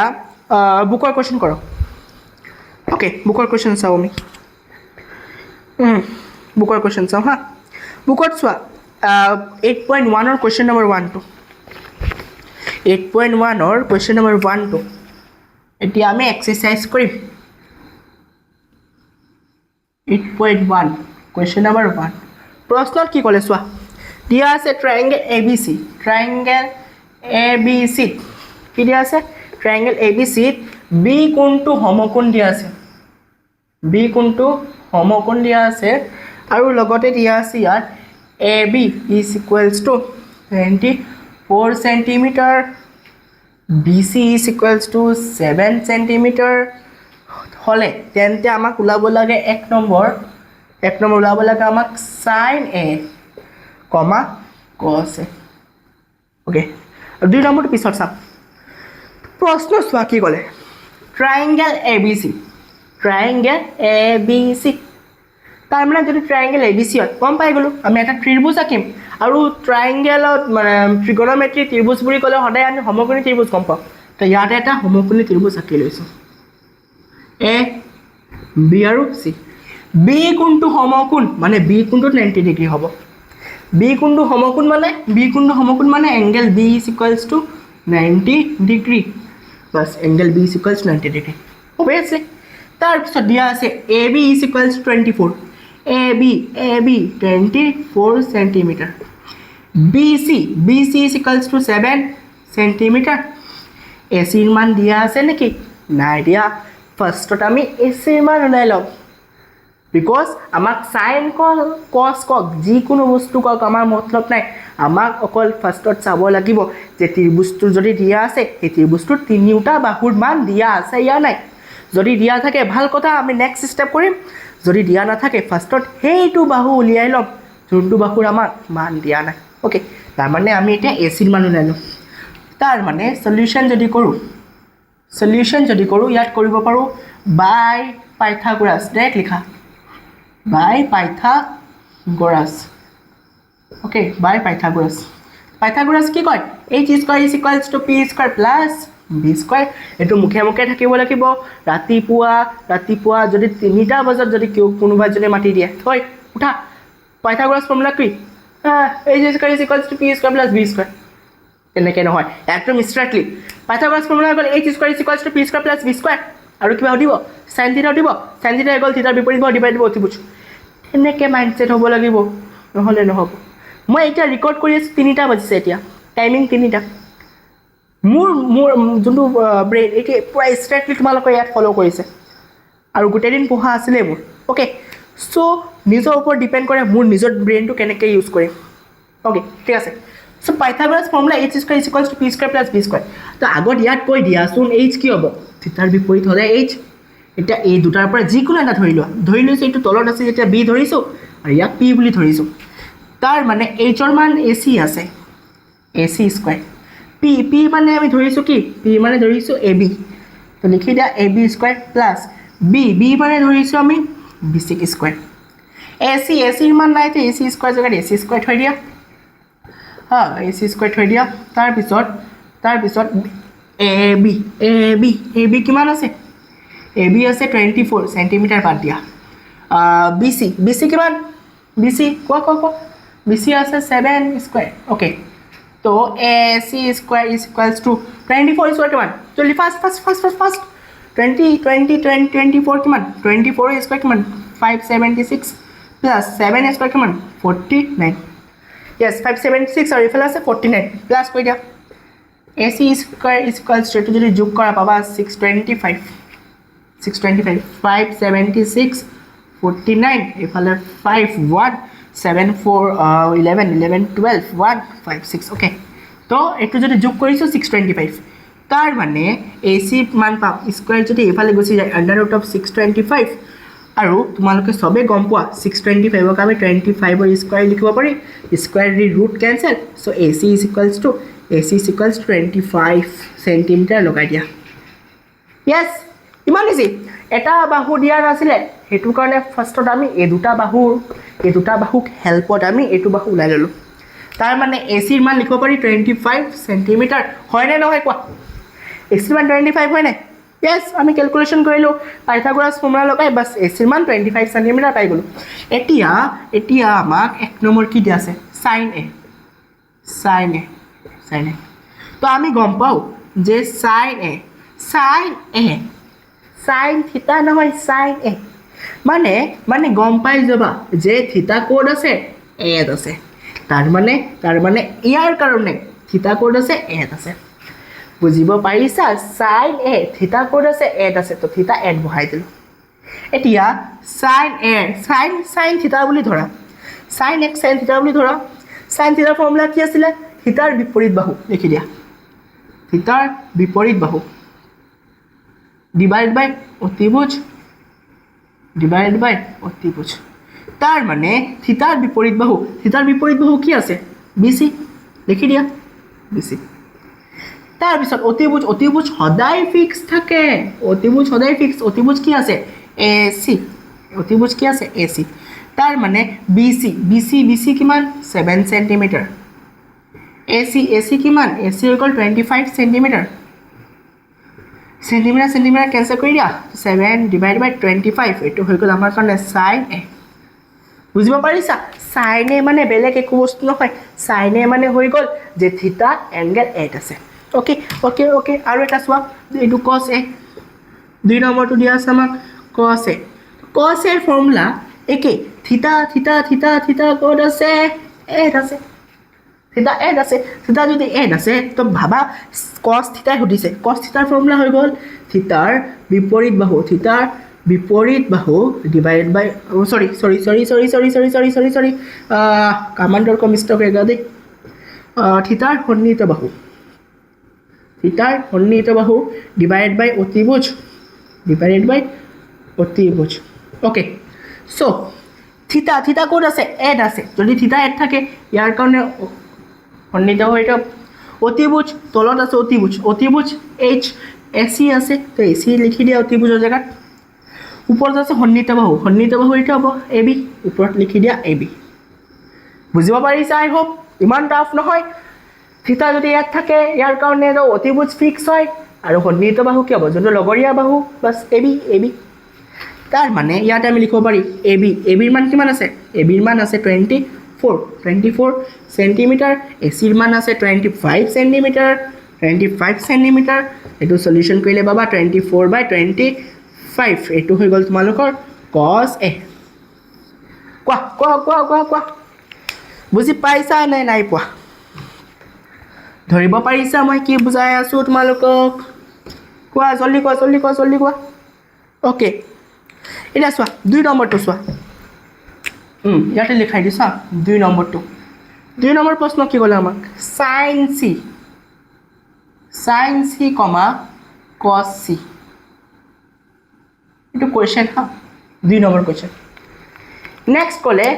বুকৰ কুৱেশ্যন কৰক অ'কে বুকৰ কুৱেশ্যন চাওঁ আমি বুকৰ কুৱেশ্যন চাওঁ হা বুকত চোৱা 8.1 question number 1 to 8.1 question number 1 to এতিয়া আমি এক্সাৰসাইজ কৰিম 8.1 question number 1 প্ৰশ্নত কি ক'লে চোৱা দিয়া আছে triangle ABC কি দিয়া আছে triangle ABC B কোণটো সমকোণ দিয়া আছে B কোণটো সমকোণ দিয়া আছে আৰু লগতে দিয়া আছে ইয়াত AB is equals to 24 cm BC is equals to 7 cm হলে তেন্তে আমাক ওলাব লাগে এক নম্বৰ ওলাব লাগে আমাক sin A, cos A okay দুই নম্বৰটো পিছত চাম প্ৰশ্ন চোৱা কি ক'লে triangle ABC তাৰ মানে যদি triangle ABC হয় কম পাই গলো আমি এটা ত্ৰিভুজ আঁকিম আৰু ট্ৰায়াঙ্গেলত মানে ত্ৰিকোণমিতি ত্ৰিভুজ বুলি ক'লে সদায় আমি সমকোণী ত্ৰিভুজ গম পাওঁ তো ইয়াতে এটা সমকোণী ত্ৰিভুজ আঁকি লৈছোঁ A B আৰু C B কোণটো সমকোণ মানে B কোণটো 90 ডিগ্ৰী হ'ব B কোণটো সমকোণ মানে angle B is equals to 90 degree বাস angle B is equals to 90 degree obviously তাৰপিছত দিয়া আছে AB is equals to 24 AB 24 cm BC is equals to 7 cm AC ৰ মান দিয়া আছে নেকি নাই দিয়া ফাৰ্ষ্টত আমি AC ৰ মান উলাই লম because আমাক sin cos যিকোনো বস্তু কক আমাৰ মতলব নাই আমাক অকল ফাৰ্ষ্টত চাব লাগিব যে ত্ৰিভুজটো যদি দিয়া আছে এই ত্ৰিভুজটোৰ তিনিটা বাহুৰ মান দিয়া আছে ইয়া নাই যদি দিয়া থাকে ভাল কথা আমি নেক্সট স্টেপ কৰিম যদি দিয়া না থাকে ফাৰ্ষ্টত হেইটো বাহু উলিয়াই লম যোনটো বাহুৰ আমাক মান দিয়া নাই ওকে তাৰ মানে আমি এটা AC ৰ মান উলাই লম তাৰ মানে সলিউশন যদি কৰো ইয়াত কৰিব পাৰো বাই পাইথাগোৰাছ ডাইৰেক্ট লিখা বাই পাইথাগোৰাছ ওকে বাই পাইথাগোৰাছ কি কয় h square is equals to p square plus b square এটো মুখে থাকিব লাগিব ৰাতিপুৱা যদি 3টা বজাত যদি কোনোবা জনে মাটি দিয়ে থৈ উঠা পাইথাগোৰাছ ফৰ্মুলা কি h square is equals to p square plus b square এনেকে নহয় একদম স্ট্ৰেটলি পাইথাগোৰাছ ফৰ্মুলা গল h square is equals to p square plus b square আৰু কিবা দিব sin θ দিব sin θ গল θৰ বিপৰীত ডিভাইড দিব অতিবুজ এনেকে মাইন্ডসেট হ'ব লাগিব নহলে নহব মই এটা ৰেকৰ্ড কৰি আছো 3টা বাজিছে এতিয়া টাইমিং 3টা মোৰ যোনটো ব্ৰেইন একে পুৰা স্ট্ৰেটলি তোমালোকে ইয়াত ফলো কৰিছে আৰু গোটেই দিন পঢ়া আছিলে মোৰ ওকে সো নিজৰ ওপৰত ডিপেন্ড কৰে মোৰ নিজৰ ব্ৰেইনটো কেনেকৈ ইউজ কৰিম ওকে ঠিক আছে so Pythagoras formula h square is equals to p square plus b square তো আগত ইয়াত কৈ দিয়াচোন h কি হ'ব থিটাৰ বিপৰীত হলে h এটা এই দুটাৰ পৰা যিকোনো এটা ধৰি লৈছো এইটো তলত আছে যেতিয়া b ধৰিছো আৰু ইয়াক p বুলি ধৰিছো তাৰ মানে h ৰ মান ac আছে ac স্কয়াৰ p মানে আমি ধৰিছো কি p মানে ধৰিছো ab তো লিখি দিয়া ab স্কয়াৰ প্লাস b মানে ধৰিছো আমি bc স্কয়াৰ ac ৰ মান নাই তো ac স্কয়াৰ জগত ac স্কয়াৰ থৈ দিয়া ac স্কয়াৰ থৈ দিয়া তাৰ পিছত ab কিমান আছে ab আছে 24 cm বাদ দিয়া bc কিমান bc কোৱা bc আছে 7 স্কয়াৰ ওকে তো ac square is equals to 24 square কিমান জলদি ফাস্ট 24 কিমান 24 স্কয়াৰ কিমান 576 প্লাস 7 স্কয়াৰ কিমান 49 yes 576 আৰু ইফালে আছে 49 প্লাস কৈ দিয়া ac square is equals to এটো যদি যোগ কৰা পাবা 625 576 49 ইফালে 51 7 4 11 12 156 ওকে তো এটো যদি যোগ কৰিছো 625 তাৰ মানে ac মান পাম স্কয়াৰ যদি ইফালে গুছি যায় আন্ডাৰ ৰুট অফ 625 আৰু তোমালোকে সবে গম পোৱা 625 ক আমি 25 ৰ স্কয়াৰ লিখিব পাৰি স্কয়াৰ ৰি root cancel so ac is equals to 25 cm লগাই দিয়া yes ইমান ইজি এটা বাহু দিয়া নাছিলে হেতু কাৰণে ফাৰ্ষ্টত আমি এই দুটা বাহুক হেল্পত আমি এটো বাহু উলাই ললো তাৰ মানে ac ৰ মান লিখিব পাৰি 25 cm হয় নে নহয় কোৱা ac ৰ মান 25 হয় নে yes আমি ক্যালকুলেশন কৰিলো পাইথাগোৰাছ ফৰ্মুলা লগাই বাস ac ৰ মান 25 cm পাই গলো এতিয়া আমাক এক নম্বৰ কি দিয়া আছে সাইন এ সাইন এ সাইন এ তো আমি গম পাওঁ যে সাইন এ সাইন থিতা নহয় সাইন এ মানে গম পাই যাবা যে থিতা ক'ত আছে এত আছে তাৰ মানে ইয়াৰ কাৰণে থিতা ক'ত আছে এত আছে বুজিব পাৰিছা সাইন এ থিতা ক'ত আছে এত আছে তো থিতা এত বহাই দিলো এতিয়া সাইন এ সাইন থিতা বুলি ধৰা সাইন এক্স সাইন থিতা বুলি ধৰা সাইন থিতাৰ ফৰ্মুলা কি আছিলে থিতাৰ বিপৰীত বাহু লিখি দিয়া থিতাৰ বিপৰীত বাহু ডিভাইড বাই অতিভুজ তাৰ মানে থিতাৰ বিপৰীত বাহু কি আছে BC লিখি দিয়া BC তাৰপিছত অতিভুজ সদায় ফিক্স থাকে অতিভুজ কি আছে AC তাৰ মানে BC কিমান 7 সেন্টিমিটাৰ AC কিমান AC হৈ গ'ল 25 সেন্টিমিটাৰ সেন্টিমিটাৰ কেনসেল কৰি দিয়া 7 ডিভাইড বাই 25 এইটো হৈ গ'ল আমাৰ কাৰণে সাইন এ বুজিব পাৰিছা সাইন এ মানে বেলেগ একো বস্তু নহয় সাইন এ মানে হৈ গ'ল যে থিতা এংগেল এট আছে ওকে আৰু এটা চোৱা এইটো cos এ 2 নম্বৰটো দিয়া আছে আমাক cos এৰ ফৰ্মুলা একে থিতা ক'ত আছে এট আছে থিতা যদি এট আছে তো ভাবা cos থিতাই সুধিছে cos থিতাৰ ফৰ্মুলা হৈ গ'ল থিতাৰ বিপৰীত বাহু ডিভাইড বাই সৰি কমান্ডৰ को मिस्टेक হৈ গ'ল দেই থিতাৰ সন্নিহিত বাহু ডিভাইড বাই অতিভুজ ওকে সো থিতা ক'ত আছে এট আছে যদি থিতা এট থাকে ইয়াৰ কাৰণে সন্নিহিত বাহু এটা অতিভুজ তলত আছে অতিভুজ AC আছে তো AC লিখি দিয়া অতিভুজৰ জায়গাত ওপৰত আছে সন্নিহিত বাহু এটা হ'ব AB ওপৰত লিখি দিয়া AB বুজিব পাৰিছা আই হোপ ইমান টাফ নহয় থিতা যদি ইয়াত থাকে ইয়াৰ কাৰণে অতিভুজ ফিক্স হয় আৰু সন্নিহিত বাহু কি হ'ব যোনটো লগৰীয়া বাহু বাস AB তাৰ মানে ইয়াত আমি লিখিব পাৰি AB ৰ মান কিমান আছে AB ৰ মান আছে 24 সেন্টিমিটাৰ AC ৰ মান আছে 25 সেন্টিমিটাৰ এইটো সলিউশন কৰিলে বাবা 24/25 এইটো হৈ গ'ল তোমালোকৰ cos A কোৱা বুজি পাইছা নাই পোৱা ধৰিব পাৰিছা মই কি বুজাই আছো তোমালোকক কোৱা জলদি কোৱা ওকে এটা চোৱা 2 নম্বৰটো চোৱা ইয়াতে লিখাই দিছা 2 নম্বৰটো 2 নম্বৰ প্ৰশ্ন কি ক'লে আমাক sin C, cos C itu question ha 2 number question next kole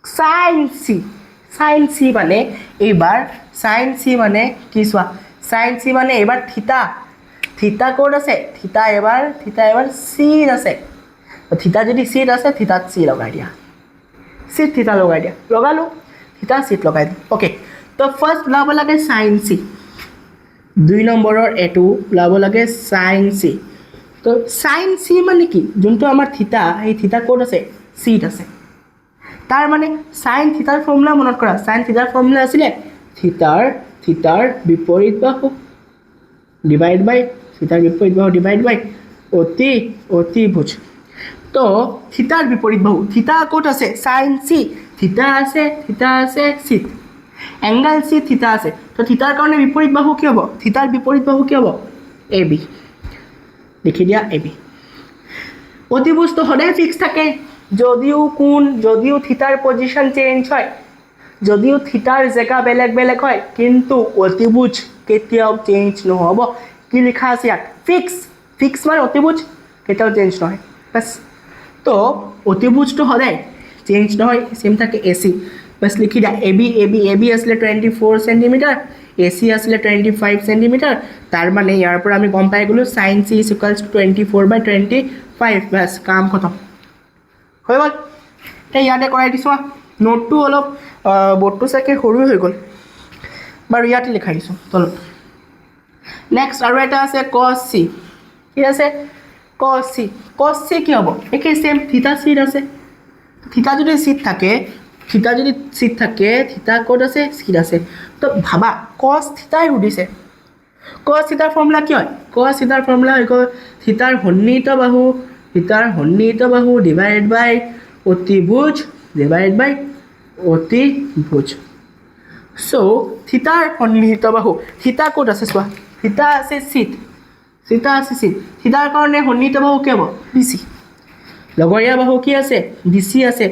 sin C মানে এবাৰ sin C মানে কি সোয়া sin C মানে এবাৰ থিতা কোড আছে থিতা এবাৰ C আছে থিতা যদি C আছে থিতা C লগাই দিয়া থিতা লগাই দিয়া লগালো থিতা C লগাই দিয়া ওকে তো ফার্স্ট লাভ লাগে sin C 2 নম্বৰৰ এটো লাভ লাগে sin C তো sin C মানে কি যোনটো আমাৰ থিতা এই থিতা কোড আছে C আছে তাৰ মানে sin থিতাৰ ফৰ্মুলা মনত কৰা sin থিতাৰ ফৰ্মুলা আছিল থিতাৰ বিপৰীত বাহু ডিভাইড বাই অতিভুজ তো থিতাৰ বিপৰীত বাহু থিতা কোড আছে sin C থিতা আছে C एंगल C थीटा আছে তো থিতাৰ কাৰণে বিপৰীত বাহু কি হ'ব থিতাৰ বিপৰীত বাহু কি হ'ব AB লিখি দিয়া AB অতিভুজ তো সদায় ফিক্স থাকে যদিও থিতাৰ পজিশন চেঞ্জ হয় যদিও থিতাৰ জায়গা বেলেগ হয় কিন্তু অতিভুজ কেতিয়াও চেঞ্জ নহব কি লিখা আছে ইয়াত ফিক্স মানে অতিভুজ কেতিয়াও চেঞ্জ নহয় বাস তো অতিভুজ তো সদায় চেঞ্জ নহয় সেম থাকে AC बस लिखी दिया AB आसले 24 सेंटीमीटर AC आसले 25 सेंटीमीटर तार माने यार पर आमी गम पाइ गलो sin C = 24/25 बस काम खतम হৈ গল তে ইয়াতে কৰাই দিছো নোটটো অলপ বটটো সাকে সৰু হৈ গল বাৰ ইয়াতে লিখাই দিছো তলত নেক্সট আৰু এটা আছে cos C কি আছে cos C কি হ'ব একে সেম থিতা C আছে থিতা যদি C থাকে থিতা যদি চিট থাকে থিতা ক'ত আছে চিট আছে তো ভাবা কছ থিতাই সুধিছে কছ থিতাৰ ফৰ্মুলা কি হয় কছ থিতাৰ ফৰ্মুলা হৈ গ'ল থিতাৰ সন্নিহিত বাহু ডিভাইডেড বাই অতিভুজ অতিভুজ চ' থিতাৰ সন্নিহিত বাহু থিতা ক'ত আছে চোৱা থিতা আছে চিট থিতাৰ কাৰণে সন্নিহিত বাহু কি হ'ব বিচি লগৰীয়া বাহু কি আছে বিচি আছে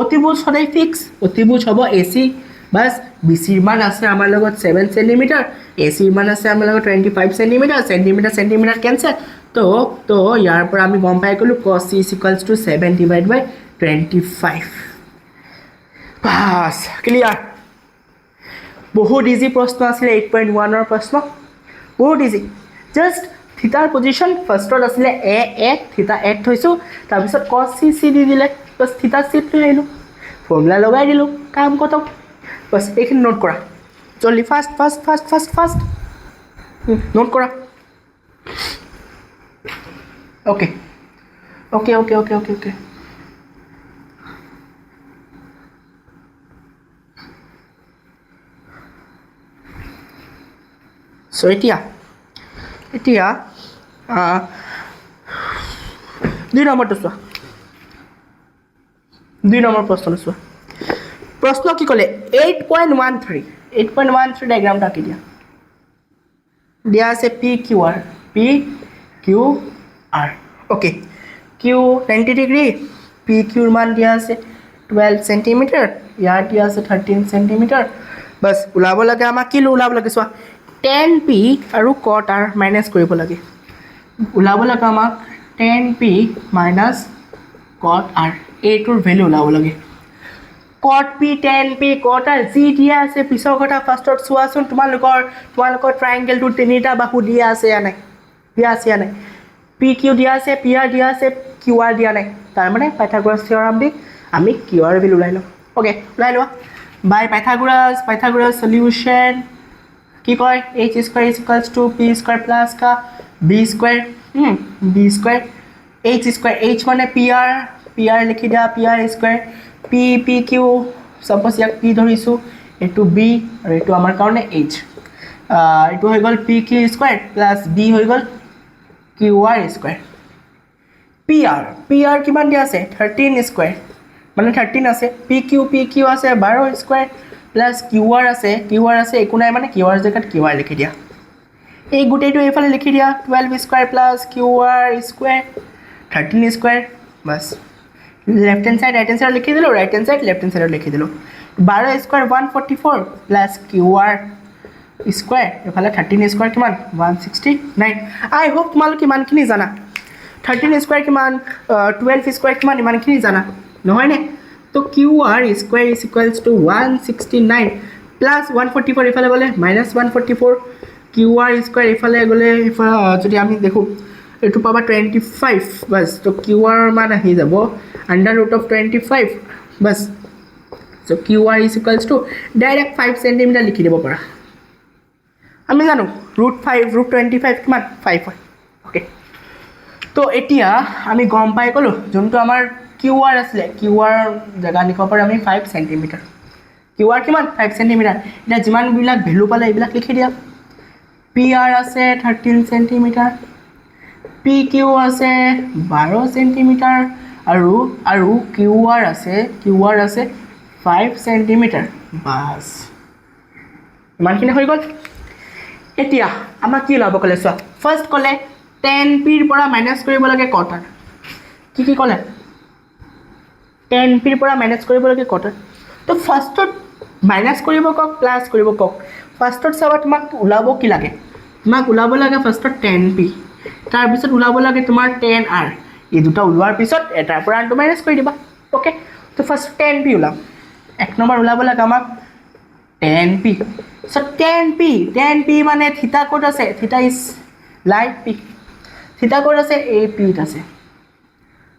অতিভুজ সদায় ফিক্স অতিভুজ হ'ব এচি বাছ বিচিৰ মান আছে আমাৰ লগত 7 সেন্টিমিটাৰ এচিৰ মান আছে আমাৰ লগত 25 সেন্টিমিটাৰ সেন্টিমিটাৰ কেনচেল তো ইয়াৰ পৰা আমি গম পাই গ'লো cos c is equals to 7 divided by 25 bus clear বহুত ইজি প্ৰশ্ন আছিলে 8.1 ৰ প্ৰশ্ন বহুত ইজি জাষ্ট থিতাৰ পজিশ্যন ফাৰ্ষ্টত আছিলে a থিতা a থৈছোঁ তাৰপিছত cos c দি দিলে বছ থিতা c লৈ আহিলোঁ ফৰ্মুলা লগাই দিলোঁ কাম খতম বছ এইখিনি নোট কৰা জলদি ফাষ্ট নোট কৰা ওকে চ' এতিয়া 2 নম্বৰটো চোৱা 2 নম্বৰ প্ৰশ্নটো চোৱা প্ৰশ্ন কি ক'লে 8.13 ডায়েগ্ৰামটো আঁকি দিয়া আছে PQR ওকে Q 90 ডিগ্ৰী PQৰ মান দিয়া আছে 12 সেন্টিমিটাৰ ইয়াৰ দিয়া আছে 13 সেন্টিমিটাৰ বাছ ওলাব লাগে আমাক কি ওলাব লাগে চোৱা tan p আৰু cot r মাইনাছ কৰিব লাগে ওলাব লাগে আমাক tan p minus cot r এইটোৰ ভ্যালু ওলাব লাগে cot p tan p cot r যি দিয়া আছে পিছৰ কথা ফাৰ্ষ্টত চোৱাচোন তোমালোকৰ ট্ৰায়াঙ্গেলটো তিনিটা বাহু দিয়া আছে या নাই pq দিয়া আছে pr দিয়া আছে qr দিয়া নাই তাৰ মানে পাইথাগোৰাছ থিওৰাম দি আমি qr ভ্যালু ওলাই লওঁ ওকে ওলাই লোৱা বাই পাইথাগোৰাছ সলিউশন কি কয় h square is equals to p square plus का b square h square h মানে pr লিখি দিয়া pr square pq suppose ইয়াক p ধৰিছো এটো b আৰু এটো আমাৰ কাৰণে h এটো হৈ গল pq square plus b হৈ গল qr square pr কিমান দিয়া আছে 13 square মানে 13 আছে pq আছে 12 square plus qr আছে একো নাই মানে qr জেগাত qr লিখি দিয়া এই গুটেটো এফালে লিখি দিয়া 12 square plus qr square 13 square বাস left hand side right hand side लिखि दिलो right hand side left hand side लिखि दिलो 12 स्क्वायर 144 प्लस qr स्क्वायर এফালে 13 স্কয়ার কিমান 169 আই হোপ তোমালোক কিমানখিনি জানা 13 স্কয়ার কিমান 12 স্কয়ার কিমান ইমানখিনি জানা নহয় নে তো qr square is equals to 169 plus 144 এফালে গলে minus 144 qr square এফালে গলে যদি আমি দেখো এটু পাবা 25 বাস তো qr মান আহি যাব under root of 25 बस so qr is equals to direct 5 cm লিখি দিব পাৰা আমি জানো root 25 কিমান 5 হয় ওকে তো এতিয়া আমি গম পাই গলো যোনটো আমাৰ qr আছিল qr জাগা লিখব পাৰা আমি 5 cm qr কিমান 5 cm এটা যিমান বিলাক ভ্যালু পালে এইবিলাক লিখি দিয়া pr আছে 13 cm pq আছে 12 cm আৰু qr আছে 5 cm বাস ইমানখিনি হৈ গল এতিয়া আমাৰ কি লাভ কলে চোৱা ফাৰ্স্ট কলে tan p ৰ পৰা মাইনাস কৰিব লাগে cot r কি কলে tan p ৰ পৰা মাইনাস কৰিব লাগে cot r তো ফাৰ্স্টত মাইনাস কৰিব কক প্লাস কৰিব কক ফাৰ্স্টত চাবা তোমাক ওলাব কি লাগে তোমাক ওলাব লাগে ফাৰ্স্টত tan p তাৰ পিছত ওলাব লাগে তোমাৰ tan r এই দুটা ওলোৱাৰ পিছত এটাৰ পৰা আনটো মাইনাস কৰি দিবা ওকে তো ফাৰ্স্ট tan p ওলাম এক নম্বৰ ওলাব লাগে আমাক tan p so tan p মানে থিতা কোড আছে থিতা is like p theta code আছে a p আছে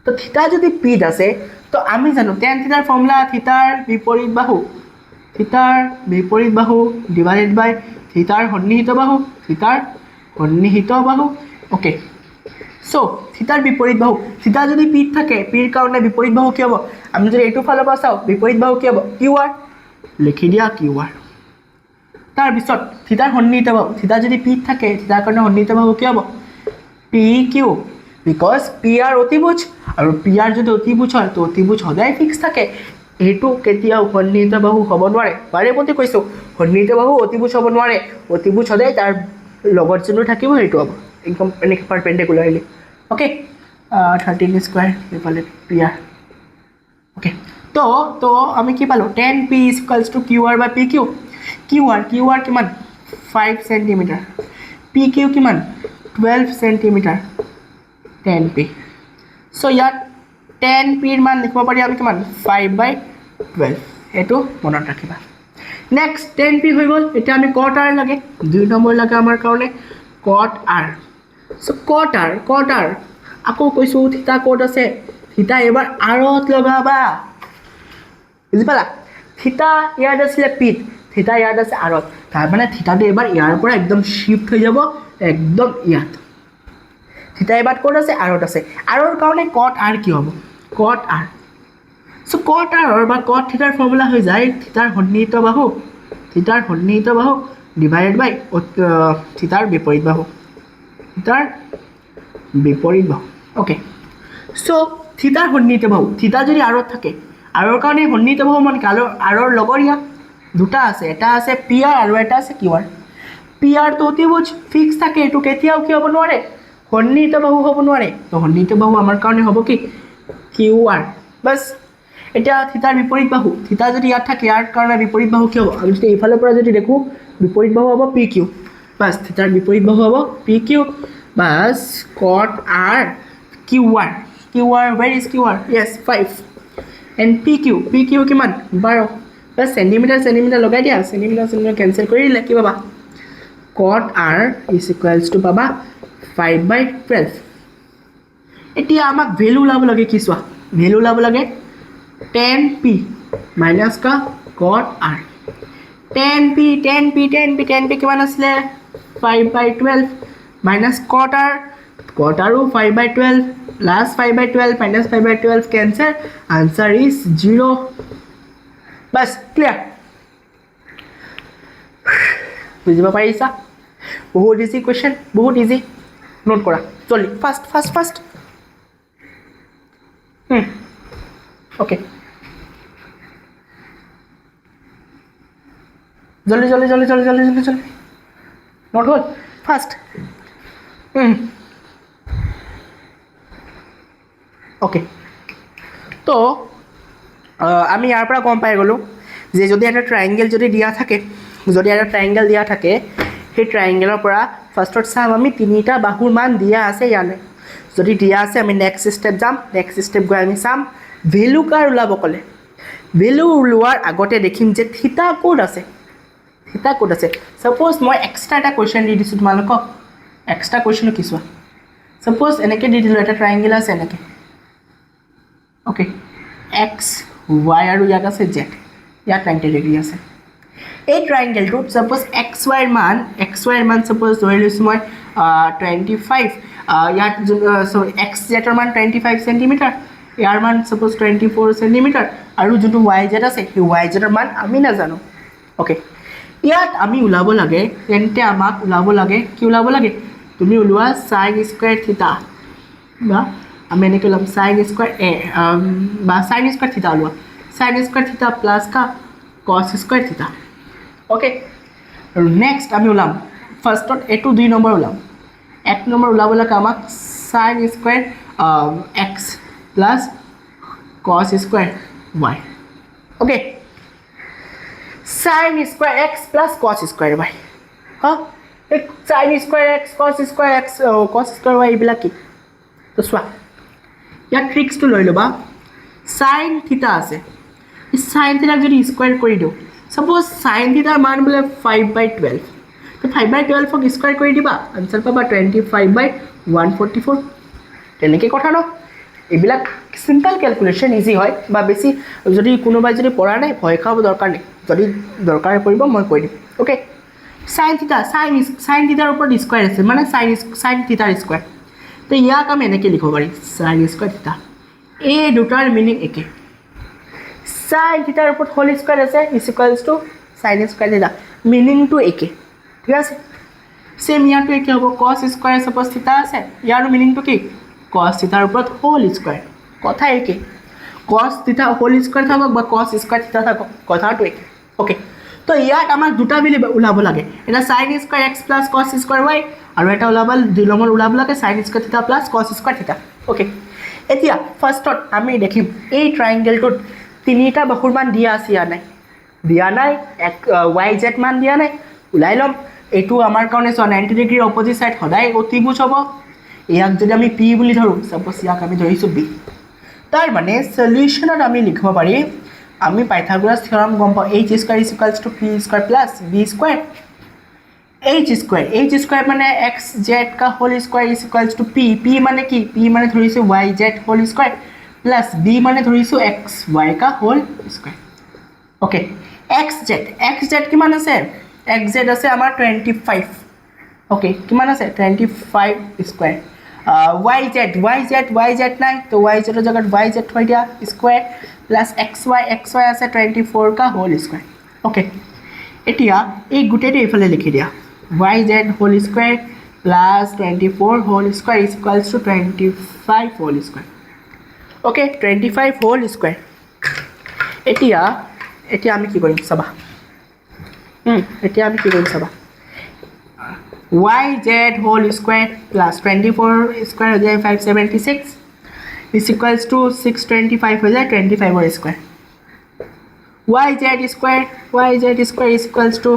তো থিতা যদি p আছে তো আমি জানো tan থিতাৰ ফৰ্মুলা থিতাৰ বিপৰীত বাহু ডিভাইডেড বাই থিতাৰ সন্নিহিত বাহু ওকে সো থিতাৰ বিপৰীত বাহু থিতা যদি পিত থাকে পিৰ কাৰণে বিপৰীত বাহু কি হ'ব আমি যদি এইটো ফালৰ পৰা চাওঁ বিপৰীত বাহু কি হ'ব কিউ আৰ লিখি দিয়া কিউ আৰ তাৰ পিছত থিতাৰ সন্নিহিত বাহু থিতা যদি পিত থাকে থিতাৰ কাৰণে সন্নিহিত বাহু কি হ'ব P Q because P R অতিভুজ আৰু পি আৰ যদি অতিভুজ হয় তো অতিভুজ সদায় ফিক্স থাকে এইটো কেতিয়াও সন্নিহিত বাহু হ'ব নোৱাৰে বাৰে প্ৰতি কৈছোঁ সন্নিহিত বাহু অতিভুজ হ'ব নোৱাৰে অতিভুজ সদায় তাৰ লগত যোনটো থাকিব সেইটো হ'ব একদম এনেকৈ পাৰপেণ্ডিকুলাৰলি ওকে 13 স্কুৱাৰ এইফালে পি আৰ ওকে তো আমি কি পালোঁ 10p equals to Q R by P Q Q R কিমান 5 চেণ্টিমিটাৰ পি কিউ কিমান 12 চেণ্টিমিটাৰ 10p সো ইয়াত 10pৰ মান লিখিব পাৰি আমি কিমান 5/12 এইটো মনত ৰাখিবা নেক্সট 10p হৈ গ'ল এতিয়া আমি কট আৰ লাগে 2 নম্বৰ লাগে আমাৰ কাৰণে কট আৰ সো কট আৰ আকৌ কৈছোঁ থিতা ক'ত আছে থিতা এবাৰ আৰত লগাবা বুজি পালা থিতা ইয়াত আছিলে পিত থিতা ইয়াত আছে আৰত তাৰ মানে থিতাটো এবাৰ ইয়াৰ পৰা একদম শিফ্ট হৈ যাব একদম ইয়াত থিতা এবাৰ ক'ত আছে আৰত আছে আৰৰ কাৰণে কট আৰ কি হ'ব কট আৰ সো কট আৰৰ বা কট থিতাৰ ফৰ্মুলা হৈ যায় থিতাৰ সন্নিহিত বাহু ডিভাইডেড বাই থিতাৰ বিপৰীত বাহু ওকে সো থিতাৰ সন্নিহিত বাহু থিতা যদি আৰত থাকে আৰৰ কাৰণে সন্নিহিত বাহু মানে আৰৰ লগৰীয়া দুটা আছে এটা আছে পি আৰ আৰু এটা আছে কিউ আৰ পি আৰটো অতিভুজ ফিক্স থাকে এইটো কেতিয়াও কি হ'ব নোৱাৰে সন্নিহিত বাহু হ'ব নোৱাৰে তো সন্নিহিত বাহু আমাৰ কাৰণে হ'ব কি কিউ আৰ বাছ এতিয়া থিতাৰ বিপৰীত বাহু থিতা যদি ইয়াত থাকে ইয়াৰ কাৰণে বিপৰীত বাহু কি হ'ব আমি যদি এইফালৰ পৰা যদি দেখোঁ বিপৰীত বাহু হ'ব পি কিউ বাছ থিতাৰ বিপৰীত বাহু হ'ব P Q base cot R Q R where is QR yes 5 and PQ কিমান 12 বাছ চেণ্টিমিটাৰ লগাই দিয়া চেণ্টিমিটাৰ কেঞ্চেল কৰি দিলে কি পাবা কট আৰ ইজ ইকুৱেলছ টু পাবা 5/12 এতিয়া আমাক ভেলু ওলাব লাগে কি চোৱা ভেলু ওলাব লাগে 10p মাইনাছ কা কট আৰ 10p কিমান আছিলে 5/12 মাইনাছ কট আৰো 5/12 plus 5/12 minus 5/12 cancel answer is 0 bus clear বুজিব পাৰিছা বহুত ইজি কুৱেশ্যন বহুত ইজি নোট কৰা জলদি ফাষ্ট ওকে জলদি নোট হ'ল ফাষ্ট ওকে তো আমি ইয়াৰ পৰা গম পাই গ'লোঁ যে যদি এটা ট্ৰাইংগেল যদি দিয়া থাকে সেই ট্ৰাইংগেলৰ পৰা ফাৰ্ষ্টত চাম আমি তিনিটা বাহুৰ মান দিয়া আছে ইয়ালৈ যদি দিয়া আছে আমি নেক্সট ষ্টেপ যাম নেক্সট ষ্টেপ গৈ আমি চাম ভেলু কাৰ ওলাব ক'লে ভেলু ওলোৱাৰ আগতে দেখিম যে থিতা ক'ত আছে ছাপ'জ মই এক্সট্ৰা এটা কুৱেশ্যন দি দিছোঁ তোমালোকক এক্সট্ৰা কুৱেশ্যনো কি চোৱা ছাপ'জ এনেকৈ দি দিলোঁ এটা ট্ৰাইংগেল আছে এনেকৈ ওকে এক্স ৱাই আৰু ইয়াত আছে জেড ইয়াত 90 ডিগ্ৰী আছে এই ট্ৰাইংগেলটোত ছাপ'জ এক্স ৱাইৰ মান ছাপ'জ ধৰি লৈছোঁ মই 25 ইয়াত এক্স জেডৰ মান 25 চেণ্টিমিটাৰ ইয়াৰ মান ছাপ'জ 24 চেণ্টিমিটাৰ আৰু যোনটো ৱাই জেড আছে সেই ৱাই জেডৰ মান আমি নাজানো ওকে ইয়াত আমি ওলাব লাগে তেন্তে আমাক ওলাব লাগে কি ওলাব লাগে তুমি ওলোৱা সাইন স্কুৱেৰ থিতা বা আমি এনেকৈ ওলাম সাইন স্কুৱেৰ বা সাইন স্কুৱেৰ থিতা ওলোৱা সাইন স্কুৱেৰ থিতা প্লাছ কা কছ স্কুৱেৰ থিতা ওকে আৰু নেক্সট আমি ওলাম ফাৰ্ষ্টত এইটো 2 নম্বৰ ওলাম 1 নম্বৰ ওলাব লাগে আমাক sine square X plus cos square Y okay sine square X plus cos square Y sine square X cos square Y এইবিলাক কি তো চোৱা ইয়াৰ ট্ৰিক্সটো লৈ ল'বা সাইন থিতা আছে এই সাইন থিতাক যদি স্কুৱেৰ কৰি দিওঁ ছাপ'জ সাইন থিতাৰ মান বোলে 5/12 তো 5/12ক স্কুৱেৰ কৰি দিবা আনচাৰ পাবা 25/144 তেনেকৈ কথা ন এইবিলাক চিম্পল কেলকুলেশ্যন ইজি হয় বা বেছি যদি কোনোবাই যদি পঢ়া নাই ভয় খাব দৰকাৰ নাই যদি দৰকাৰ পৰিব মই কৈ দিম ওকে সাইন থিতাৰ ওপৰত স্কুৱেৰ আছে মানে সাইন থিতাৰ স্কুৱেৰ তো ইয়াক আমি এনেকৈ লিখিব পাৰিম সাইন স্কোৱাৰ থিটা এই দুটাৰ মিনিং একে সাইন থিটাৰ ওপৰত হোল স্কোৱাৰ আছে is equals to sine square theta মিনিংটো একে ঠিক আছে সেম ইয়াৰটো একে হ'ব কস স্কোৱাৰ সাপোজ থিটা আছে ইয়াৰ মিনিংটো কি কস থিটাৰ ওপৰত হোল স্কোৱাৰ কথা একে কস থিটা হোল স্কোৱাৰ থাকক বা কস স্কোৱাৰ থিটা থাকক কথাটো একে ওকে তো ইয়াত আমাৰ দুটা মিলি ওলাব লাগে এটা সাইন স্কোৱাৰ এক্স প্লাছ কস স্কোৱাৰ ৱাই আৰু এটা ওলাব দুই নম্বৰ ওলাব লাগে সাইন স্কোৱাৰ থিটা প্লাছ কস স্কোৱাৰ থিটা ওকে এতিয়া ফাৰ্ষ্টত আমি দেখিম এই ট্ৰাইংগেলটোত তিনিটা বাহুৰ মান দিয়া নাই এক ৱাই জেড মান দিয়া নাই ওলাই ল'ম এইটো আমাৰ কাৰণে 90 ডিগ্ৰীৰ অপজিট সাইড সদায় অতিভুজ হ'ব ইয়াক যদি আমি পি বুলি ধৰোঁ সাপোজ ইয়াক আমি ধৰিছোঁ বি তাৰ মানে সলিউশ্যনত আমি লিখিব পাৰিম আমি পাইথাগোৰাছ থিওৰাম গম পাওঁ H square is equals to P square plus B square H square মানে এক্স জেড কা whole square is equals to P P মানে কি পি মানে ধৰিছোঁ Y Z whole square plus B মানে ধৰিছোঁ এক্স ৱাই কা whole square okay X Z কিমান আছে এক্স জেড আছে আমাৰ 25 ওকে কিমান আছে 25 স্কোৱাৰ ৱাই জেড নাই তো ৱাই জেডৰ জেগাত ৱাই জেড থৈ দিয়া স্কোৱাৰ প্লাছ এক্স ৱাই আছে 24 কা হোল স্কোৱাৰ ওকে এতিয়া এই গোটেইটো এইফালে লিখি দিয়া Y Z whole square plus 24 whole square is equals to 25 whole square okay 25 whole square এতিয়া আমি কি কৰিম চাবা Y Z whole square plus 24 square হৈ যায় 576 ইজ ইকুৱেলছ টু 625 হৈ যায় 25ৰ square Y Z square is equals to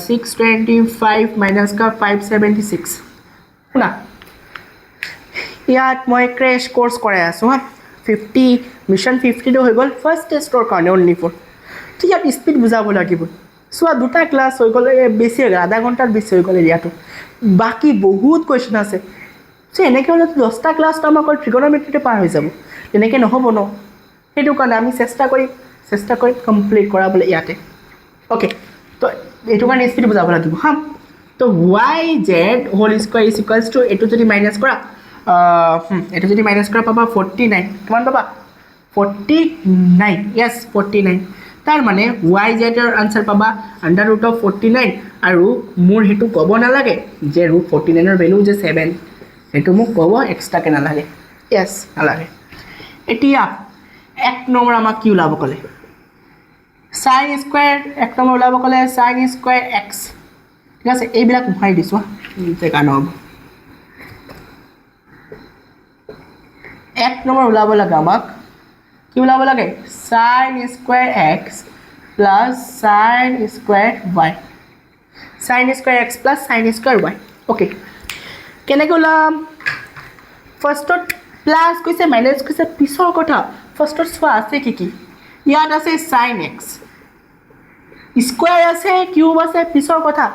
625 minus কা 576 শুনা ইয়াত মই ক্ৰেছ কোৰ্চ কৰাই আছোঁ হা 50 মিছন 50টো হৈ গ'ল ফাৰ্ষ্ট টেষ্টৰ কাৰণে অনলি ফৰ তো ইয়াত স্পীড বুজাব লাগিব চোৱা দুটা ক্লাছ হৈ গ'লে বেছি হৈ গ'ল আধা ঘণ্টাৰ বেছি হৈ গ'ল এৰিয়াটো বাকী বহুত কুৱেশ্যন আছে চ' এনেকৈ হ'লেতো 10টা ক্লাছটো আমাৰ অকল ট্ৰিগন'মেট্ৰিতে পাৰ হৈ যাব তেনেকৈ নহ'ব ন সেইটো কাৰণে আমি চেষ্টা কৰিম কমপ্লিট কৰাবলৈ ইয়াতে অ'কে তো এইটো কাৰণে স্পীড বুজাব লাগিব হা তো Y Z whole square is equals to এইটো যদি মাইনাছ কৰা পাবা 49 কিমান পাবা 49 য়েছ 49 তাৰ মানে ৱাই জেডৰ আনচাৰ পাবা √49 আৰু মোৰ সেইটো ক'ব নালাগে যে √49ৰ ভেলু যে 7 সেইটো মোক ক'ব এক্সট্ৰাকৈ নালাগে য়েছ নালাগে এতিয়া এক নম্বৰ আমাক কি ওলাব ক'লে সাইন স্কোৱাৰ এক নম্বৰ ওলাব ক'লে সাইন স্কোৱাৰ এক্স ঠিক আছে এইবিলাক মোহাৰি দিছোঁ জেগা নহ'ব এক নম্বৰ ওলাব লাগে আমাক কি ওলাব লাগে sine square x plus sine square y sine square x plus sine square y okay কেনেকৈ ওলাম ফাৰ্ষ্টত প্লাছ কৈছে মাইনাছ কৈছে পিছৰ কথা ফাৰ্ষ্টত চোৱা আছে কি ইয়াত আছে সাইন এক্স স্কোৱাৰ আছে কিউব আছে পিছৰ কথা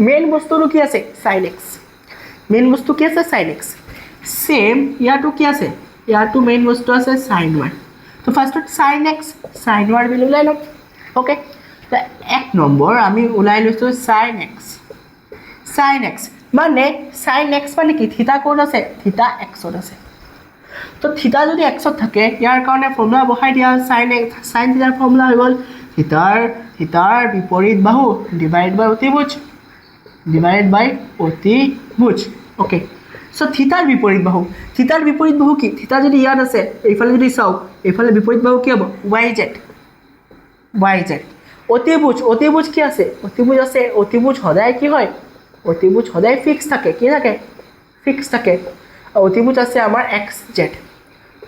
মেইন বস্তুটো কি আছে সাইন এক্স সেম ইয়াতো কি আছে ইয়াতো মেইন বস্তু আছে সাইন ৱাই তো ফাৰ্ষ্টত সাইন এক্স সাইন ৱাই বুলি ওলাই ল'ম অ'কে তো এক নম্বৰ আমি ওলাই লৈছোঁ সাইন এক্স মানে সাইন এক্স মানে কি থিতা ক'ত আছে থিতা এক্সত আছে তো থিতা যদি এক্সত থাকে ইয়াৰ কাৰণে ফৰ্মুলা বহাই দিয়া সাইন থিতাৰ ফৰ্মুলা হৈ গ'ল থিতাৰ বিপৰীত বাহু ডিভাইড বাই অতিভুজ অ'কে চ' থিতাৰ বিপৰীত বাহু কি থিতা যদি ইয়াত আছে এইফালে যদি চাওঁ এইফালে বিপৰীত বাহু কি হ'ব ৱাই জেড অতিভুজ কি আছে অতিভুজ সদায় কি হয় অতিভুজ সদায় ফিক্স থাকে অতিভুজ আছে আমাৰ এক্স জেড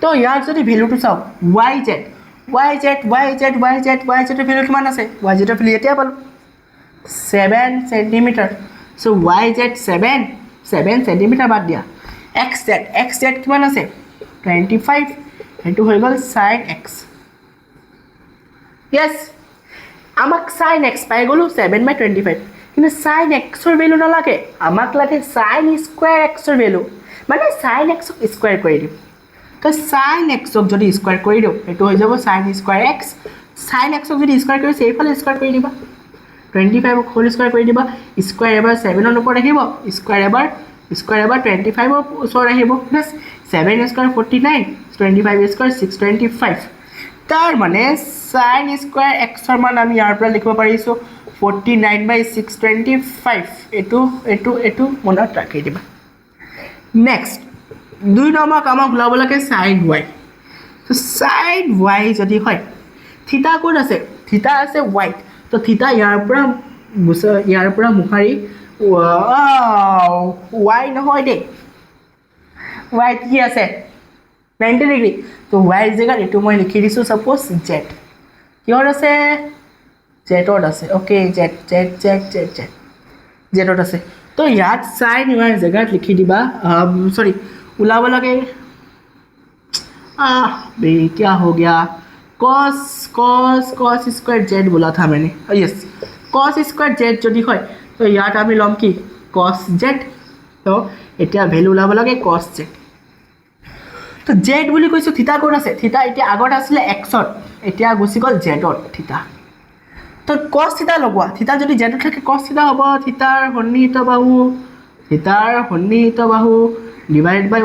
তো ইয়াৰ যদি ভেলুটো চাওঁ ৱাই জেডৰ ভেলু কিমান আছে ৱাই জেডৰ ভেলু এতিয়া পালোঁ 7 চেণ্টিমিটাৰ চ' ৱাই জেড 7 চেণ্টিমিটাৰ বাদ দিয়া এক্স জেড কিমান আছে 25 সেইটো হৈ গ'ল সাইন এক্স য়েছ আমাক সাইন এক্স পাই গ'লোঁ 7/25 কিন্তু সাইন এক্সৰ ভেলু নালাগে আমাক লাগে সাইন স্কোৱাৰ এক্সৰ ভেলু মানে সাইন এক্সক স্কোৱাৰ কৰি দিম তো সাইন এক্সক যদি স্কোৱাৰ কৰি দিওঁ সেইটো হৈ যাব সাইন স্কোৱাৰ এক্স সাইন এক্সক যদি স্কোৱাৰ কৰিছে এইফালে স্কোৱাৰ কৰি দিবা 25ক হোল স্কোৱাৰ কৰি দিবা স্কোৱাৰ এবাৰ 7ৰ ওপৰত আহিব স্কোৱাৰ এবাৰ স্কোৱাৰ এবাৰ 25ৰ ওচৰত আহিব প্লাছ 7 স্কোৱাৰ 49 25 স্কোৱাৰ 625 তাৰ মানে sin স্কোৱাৰ xৰ মান আমি ইয়াৰ পৰা লিখিব পাৰিছোঁ 49/625 এইটো মনত ৰাখি দিবা নেক্সট 2 নম্বৰ আমাক ওলাব লাগে sin y তো sin y যদি হয় থিতা কোড আছে থিতা আছে y তো থিতা ইয়াৰ পৰা মুখাৰি y নহয় দে y কি আছে 90 ডিগ্ৰী তো y জেগাত এটো মই লিখি দিছো সাপোজ z কিহৰ আছে z ত আছে ওকে z ত আছে তো ইয়াত sin y জেগাত লিখি দিবা সরি ওলাব লাগে बे क्या हो गया cos स्क्वायर z बोला था मैंने यस cos स्क्वायर z যদি হয় তো ইয়াত আমি লম কি cos z তো এতিয়া ভ্যালু ওলাব লাগে cos z তো z বুলি কৈছো থিতা কোন আছে থিতা এতিয়া আগত আছিল x ত এতিয়া গুছি গল z ত থিতা তো cos থিতা লগোৱা থিতা যদি z ত থাকে cos থিতা হ'ব থিতাৰ সন্নিহিত বাহু ডিভাইড বাই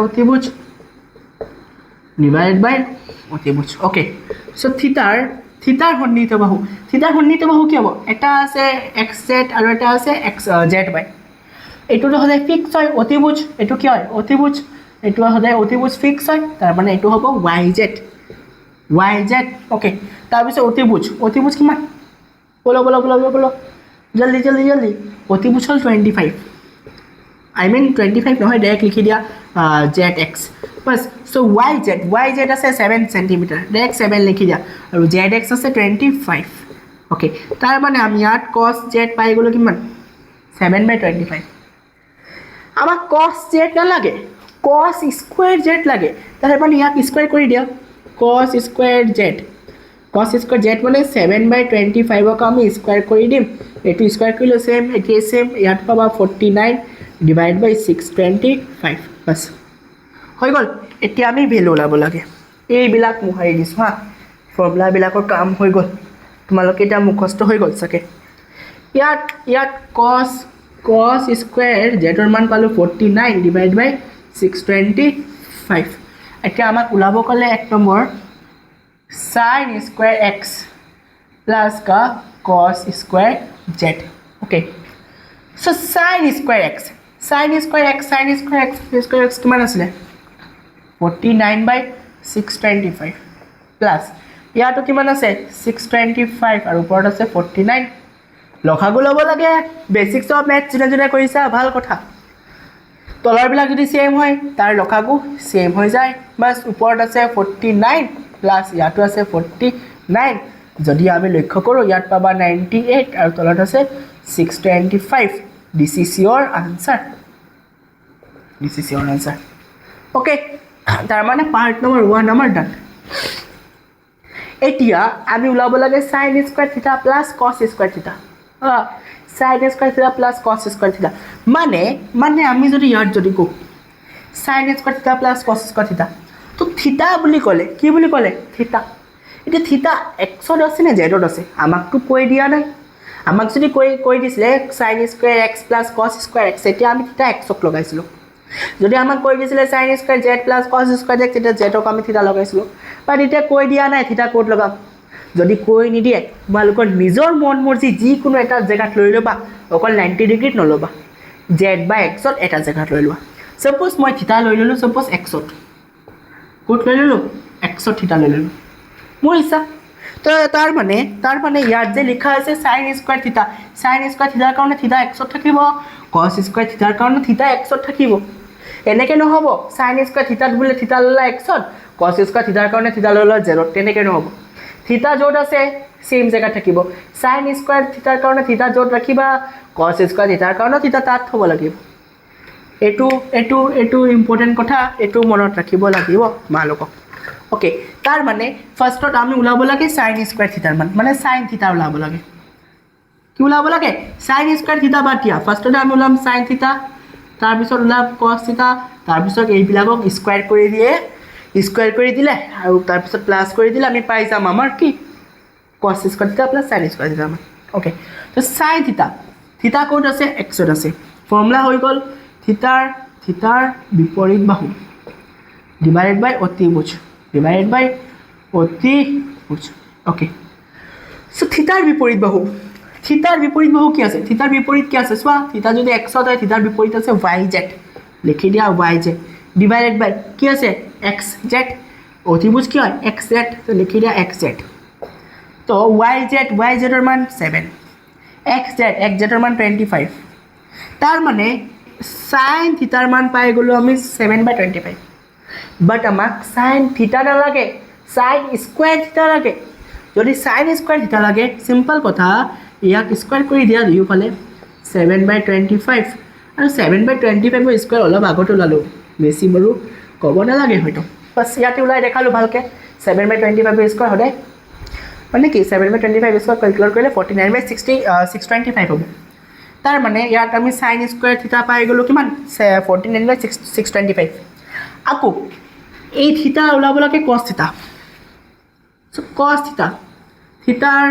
অতিভুজ ওকে সো থিতাৰ সন্নিহিত বাহু কি হ'ব এটা আছে xz আৰু এটা আছে xz বাই এটো হলে ফিক্স হয় অতিভুজ এটো কি হয় অতিভুজ এটো হলে অতিভুজ ফিক্স হয় তাৰ মানে এটো হ'ব yz ওকে তাৰ পিছত অতিভুজ কিমান বলো জলদি অতিভুজ হল 25 I mean 25 নহয় ডাইৰেক্ট লিখি দিয়া zx बस सो yz আছে 7 cm डायरेक्ट 7 লিখি দিয়া আৰু zx আছে 25 ওকে তাৰ মানে আমি ইয়াত cos z পাই গলো কিমান 7/25 আমাক cos z না লাগে cos স্কয়ার z লাগে তাৰ মানে ইয়াক স্কয়াৰ কৰি দিয়া cos স্কয়াৰ z মানে 7/25 ক আমি স্কয়াৰ কৰি দিম এটো স্কয়াৰ কৰিলে সেম ইয়াত পাবা 49 ডিভাইড বাই 625 बस হৈ গল এতিয়া আমি ভ্যালু ওলাব লাগে এইবিলাক মুহাৰি দিছো হা ফৰ্মুলা বিলাকৰ কাম হৈ গল তোমালোকে এটা মুখস্থ হৈ গল সকে ইয়াত cos স্কয়াৰ z ৰ মান পালো 49 ডিভাইড বাই 625 এতিয়া আমাক ওলাব কলে এক number sin square x plus का cos square z okay so sin square x কিমান আছিল 49/625 প্লাস ইয়াতো কিমান আছে 625 আৰু ওপৰত আছে 49 লখাগু লব লাগে বেসিক্স অফ ম্যাথ জুনে কৰিছা ভাল কথা তলৰ বিলাক যদি সেম হয় তাৰ লখাগু সেম হৈ যায় বাস ওপৰত আছে 49 প্লাস ইয়াতো আছে 49 যদি আমি লক্ষ্য কৰো ইয়াত পাবা 98 আৰু তলত আছে 625 this is your answer okay তাৰ মানে পাৰ্ট নম্বৰ 1 আমাৰ ডান এতিয়া আমি ওলাব লাগে sin স্কয়াৰ থিটা প্লাস cos স্কয়াৰ থিটা sin স্কয়াৰ থিটা প্লাস cos স্কয়াৰ থিটা মানে আমি যদি ইয়াত যদি কো sin স্কয়াৰ থিটা প্লাস cos স্কয়াৰ থিটা তো থিটা বুলি ক'লে কি বুলি ক'লে থিটা এটা থিটা x ত আছে নে z ত আছে আমাক তো কৈ দিয়া নাই আমাক যদি কৈ দিছিলে sin square x plus cos square x এতিয়া আমি থিটা x ক লগাইছিলো যদি আমাক কৈ দিছিলে sin square z plus cos square x এটা z ক আমি থিটা লগাইছিলো বাট এটা কৈ দিয়া নাই থিটা কোড লগাম যদি কৈ নিদিয়ে তোমালোকৰ নিজৰ মন মৰ্জি যি কোনো এটা জায়গাত লৈ লবা অকল 90 ডিগ্ৰীত নলবা z বাই x ত এটা জায়গাত লৈ লোৱা সাপোজ মই থিটা লৈ ললো সাপোজ x ত কোড লৈ ললো x ত থিটা লৈ ললো মোৰ ইচ্ছা তো তাৰ মানে ইয়াত যে লিখা আছে sin স্কয়াৰ থিটা থিটাৰ কাৰণে থিটা x ত থাকিব cos স্কয়াৰ থিটাৰ কাৰণে থিটা x ত থাকিব এনেকে নহব sin স্কয়াৰ থিটাত বুলে থিটা ললা x ত cos স্কয়াৰ থিটাৰ কাৰণে থিটা ললা 0 তেনেকে নহব থিটা য'ত আছে সেম জায়গা থাকিব sin স্কয়াৰ থিটাৰ কাৰণে থিটা য'ত ৰাখিবা cos স্কয়াৰ থিটাৰ কাৰণে থিটা তাত হ'ব লাগিব এটো ইম্পৰ্টেন্ট কথা এটো মনত ৰাখিব লাগিব মালকক ওকে তাৰ মানে ফাৰ্স্টত আমি উলাব লাগে sin স্কয়াৰ থিটাৰ মানে sin থিটা উলাব লাগে কি উলাব লাগে sin স্কয়াৰ থিটা বাতিয়া ফাৰ্স্টত আমি উলাম sin থিটা তাৰ পিছত উলাম cos থিটা তাৰ পিছত এই বিলাকক স্কয়াৰ কৰি দিলে আৰু তাৰ পিছত প্লাস কৰি দিলে আমি পাই যাম আমাৰ কি cos স্কয়াৰ থিটা plus sin square theta okay তো sin থিটা কোড আছে x ত আছে ফৰ্মুলা হৈ গল থিতাৰ বিপৰীত বাহু ডিভাইডেড বাই অতিভুজ ডিভাইডেড বাই অতিভুজ ওকে সো থিতাৰ বিপৰীত বাহু কি আছে থিতাৰ বিপৰীত কি আছে চোৱা থিতা যদি x হয় থিতাৰ বিপৰীত আছে yz লিখি দিয়া yz ডিভাইডেড বাই কি আছে xz অতিভুজ কি হয় xz তো লিখি দিয়া xz তো yz এর মান 7 xz এর মান 25 তার মানে sin থিতাৰ মান পাই গলো আমি 7/25 বাট আমাক sin থিতা নালাগে sin স্কয়ার থিতা লাগে যদি sin স্কয়ার থিতা লাগে সিম্পল কথা ইয়াক স্কয়ার কৰি দিয়া দুইফালে 7/25 আৰু 7/25 এৰ স্কয়াৰ অলপ আগত ওলালো বেছি বৰু ক'ব নালাগে হয়তো বাস ইয়াতে ওলাই দেখালো ভালকে 7/25 এর স্কয়ার হলে মানে কি 7/25 স্কয়ার ক্যালকুলেট কৰিলে 49/625 হ'ব তার মানে ইয়াত আমি sin স্কয়ার থিতা পাই গলো কিমান 49/625 আকো এই থিতা ওলাবলকে cos থিতা সো cos থিতা থিতাৰ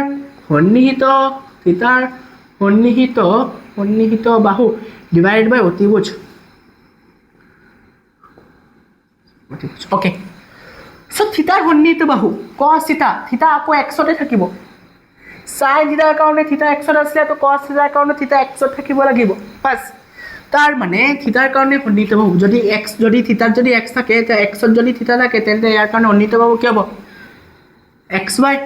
সন্নিহিত বাহু ডিভাইডেড বাই অতিভুজ ওকে সো থিতাৰ সন্নিহিত বাহু cos থিতা আকৌ x তে থাকিব sin থিতাৰ কাৰণে থিতা x ত আছে তো cos থিতাৰ কাৰণে থিতা x ত থাকিব লাগিব বাস তাৰ মানে থিতাৰ কাৰণে সন্নিহিত বাহু যদি x যদি থিতাত যদি x থাকে তে x ত যদি থিতা থাকে তেন্তে ইয়াৰ কাৰণে সন্নিহিত বাহু কি হ'ব xy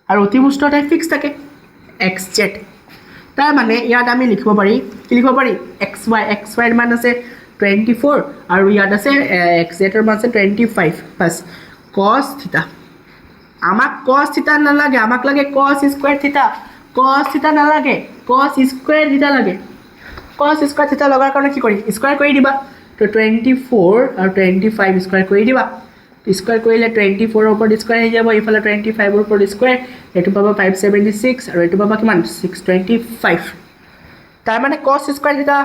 আৰু অতিভুজটো তাই ফিক্স থাকে xz তাৰ মানে ইয়াত আমি লিখিব পাৰি xy এৰ মান আছে 24 আৰু ইয়াত আছে xz এর মান আছে 25 বাস cos থিতা আমাক cos থিতা নালাগে আমাক লাগে cos স্কয়ার থিতা নালাগে cos স্কয়ার থিতা লাগে cos স্কয়ার থিতা লগাৰ কাৰণে কি কৰি স্কয়াৰ কৰি দিবা তো 24 আৰু 25 স্কয়াৰ কৰি দিবা স্কয়াৰ কৰিলে 24 ৰ ওপৰত স্কয়াৰ হৈ যাব ইফালে 25 ৰ ওপৰত স্কয়াৰ এটো পাবা 576 আৰু এটো পাবা কিমান 625 তাৰ মানে cos স্কয়ার থিতা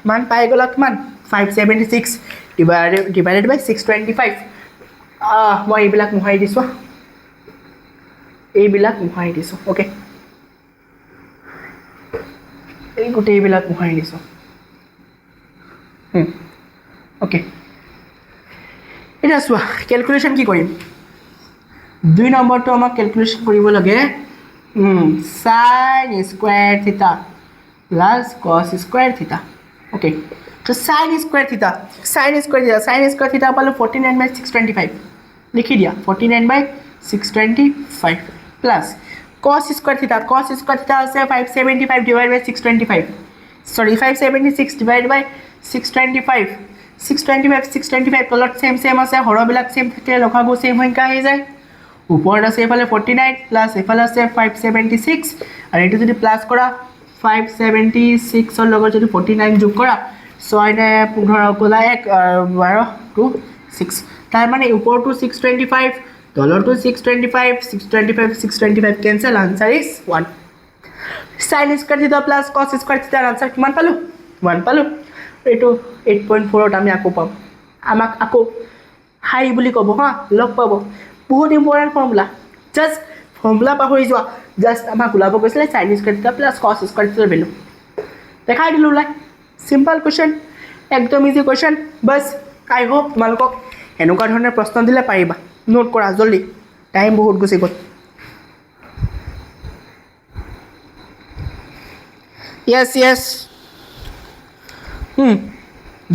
মান পাই গলা কিমান 576 ডিভাইডেড বাই 625 মই এইবিলাক মোহাই দিছো ওকে এই গোটেই এইবিলাক মোহাই দিছো ওকে এটা চোৱা ক্যালকুলেশন কি কৰিম 2 নম্বৰটো আমাক ক্যালকুলেশন কৰিব লাগে sin square theta plus cos square theta okay তো sin স্কয়ার থিতা পালো 49/625 লিখি দিয়া 49/625 প্লাস cos স্কয়ার থিতা আছে 575 divided by 625 sorry 576 divided by 625 625 তলত সেম আছে হৰবিলাক সেম থাকে লখাগু সেম সংখ্যা হৈ যায় ওপৰত আছে এফালে 49 প্লাস এফালে আছে 576 আৰু এটো যদি প্লাস কৰা 576 ৰ লগত যদি 49 যোগ কৰা 6 নে 15 কোলা 1 12 2 6 তাৰ মানে ওপৰটো 625 তলৰটো 625 cancel answer is 1 sin square theta plus cos square থিতাৰ আনসার কিমান পালো 1 পালো এটো 8.4 ত আমি আকো পাম আমাক আকো হাই বুলি কব হা লগ পাব বহুত ইম্পৰ্টেন্ট ফৰ্মুলা জাস্ট ফৰ্মুলা পাহৰি যোৱা জাস্ট আমাক ওলাব কৈছিলে sin square theta plus cos square থিতাৰ ভ্যালু দেখাই দিলো লাই সিম্পল কোশ্চেন একদম ইজি কোশ্চেন বাস আই হোপ তোমালোকক এনেকুৱা ধৰণৰ প্ৰশ্ন দিলে পাৰিবা নোট কৰা জলদি টাইম বহুত গুছি গল yes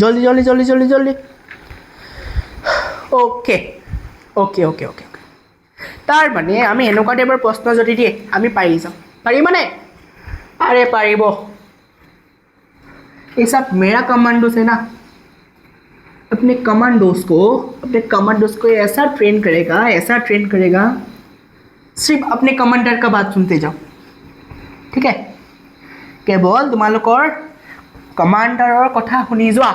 জলদি ওকে তাৰ মানে আমি এনেকুৱা টাইপৰ প্ৰশ্ন যদি দিয়ে আমি পাৰি যাম পাৰি মানে अरे पारिबो ये सब मेरा कमांडोस है ना अपने कमांडोस को ऐसा ट्रेन करेगा सिर्फ अपने कमांडर का बात सुनते जाओ ठीक है केवल तुम्हालोकर कमांडाৰৰ কথা শুনি যোৱা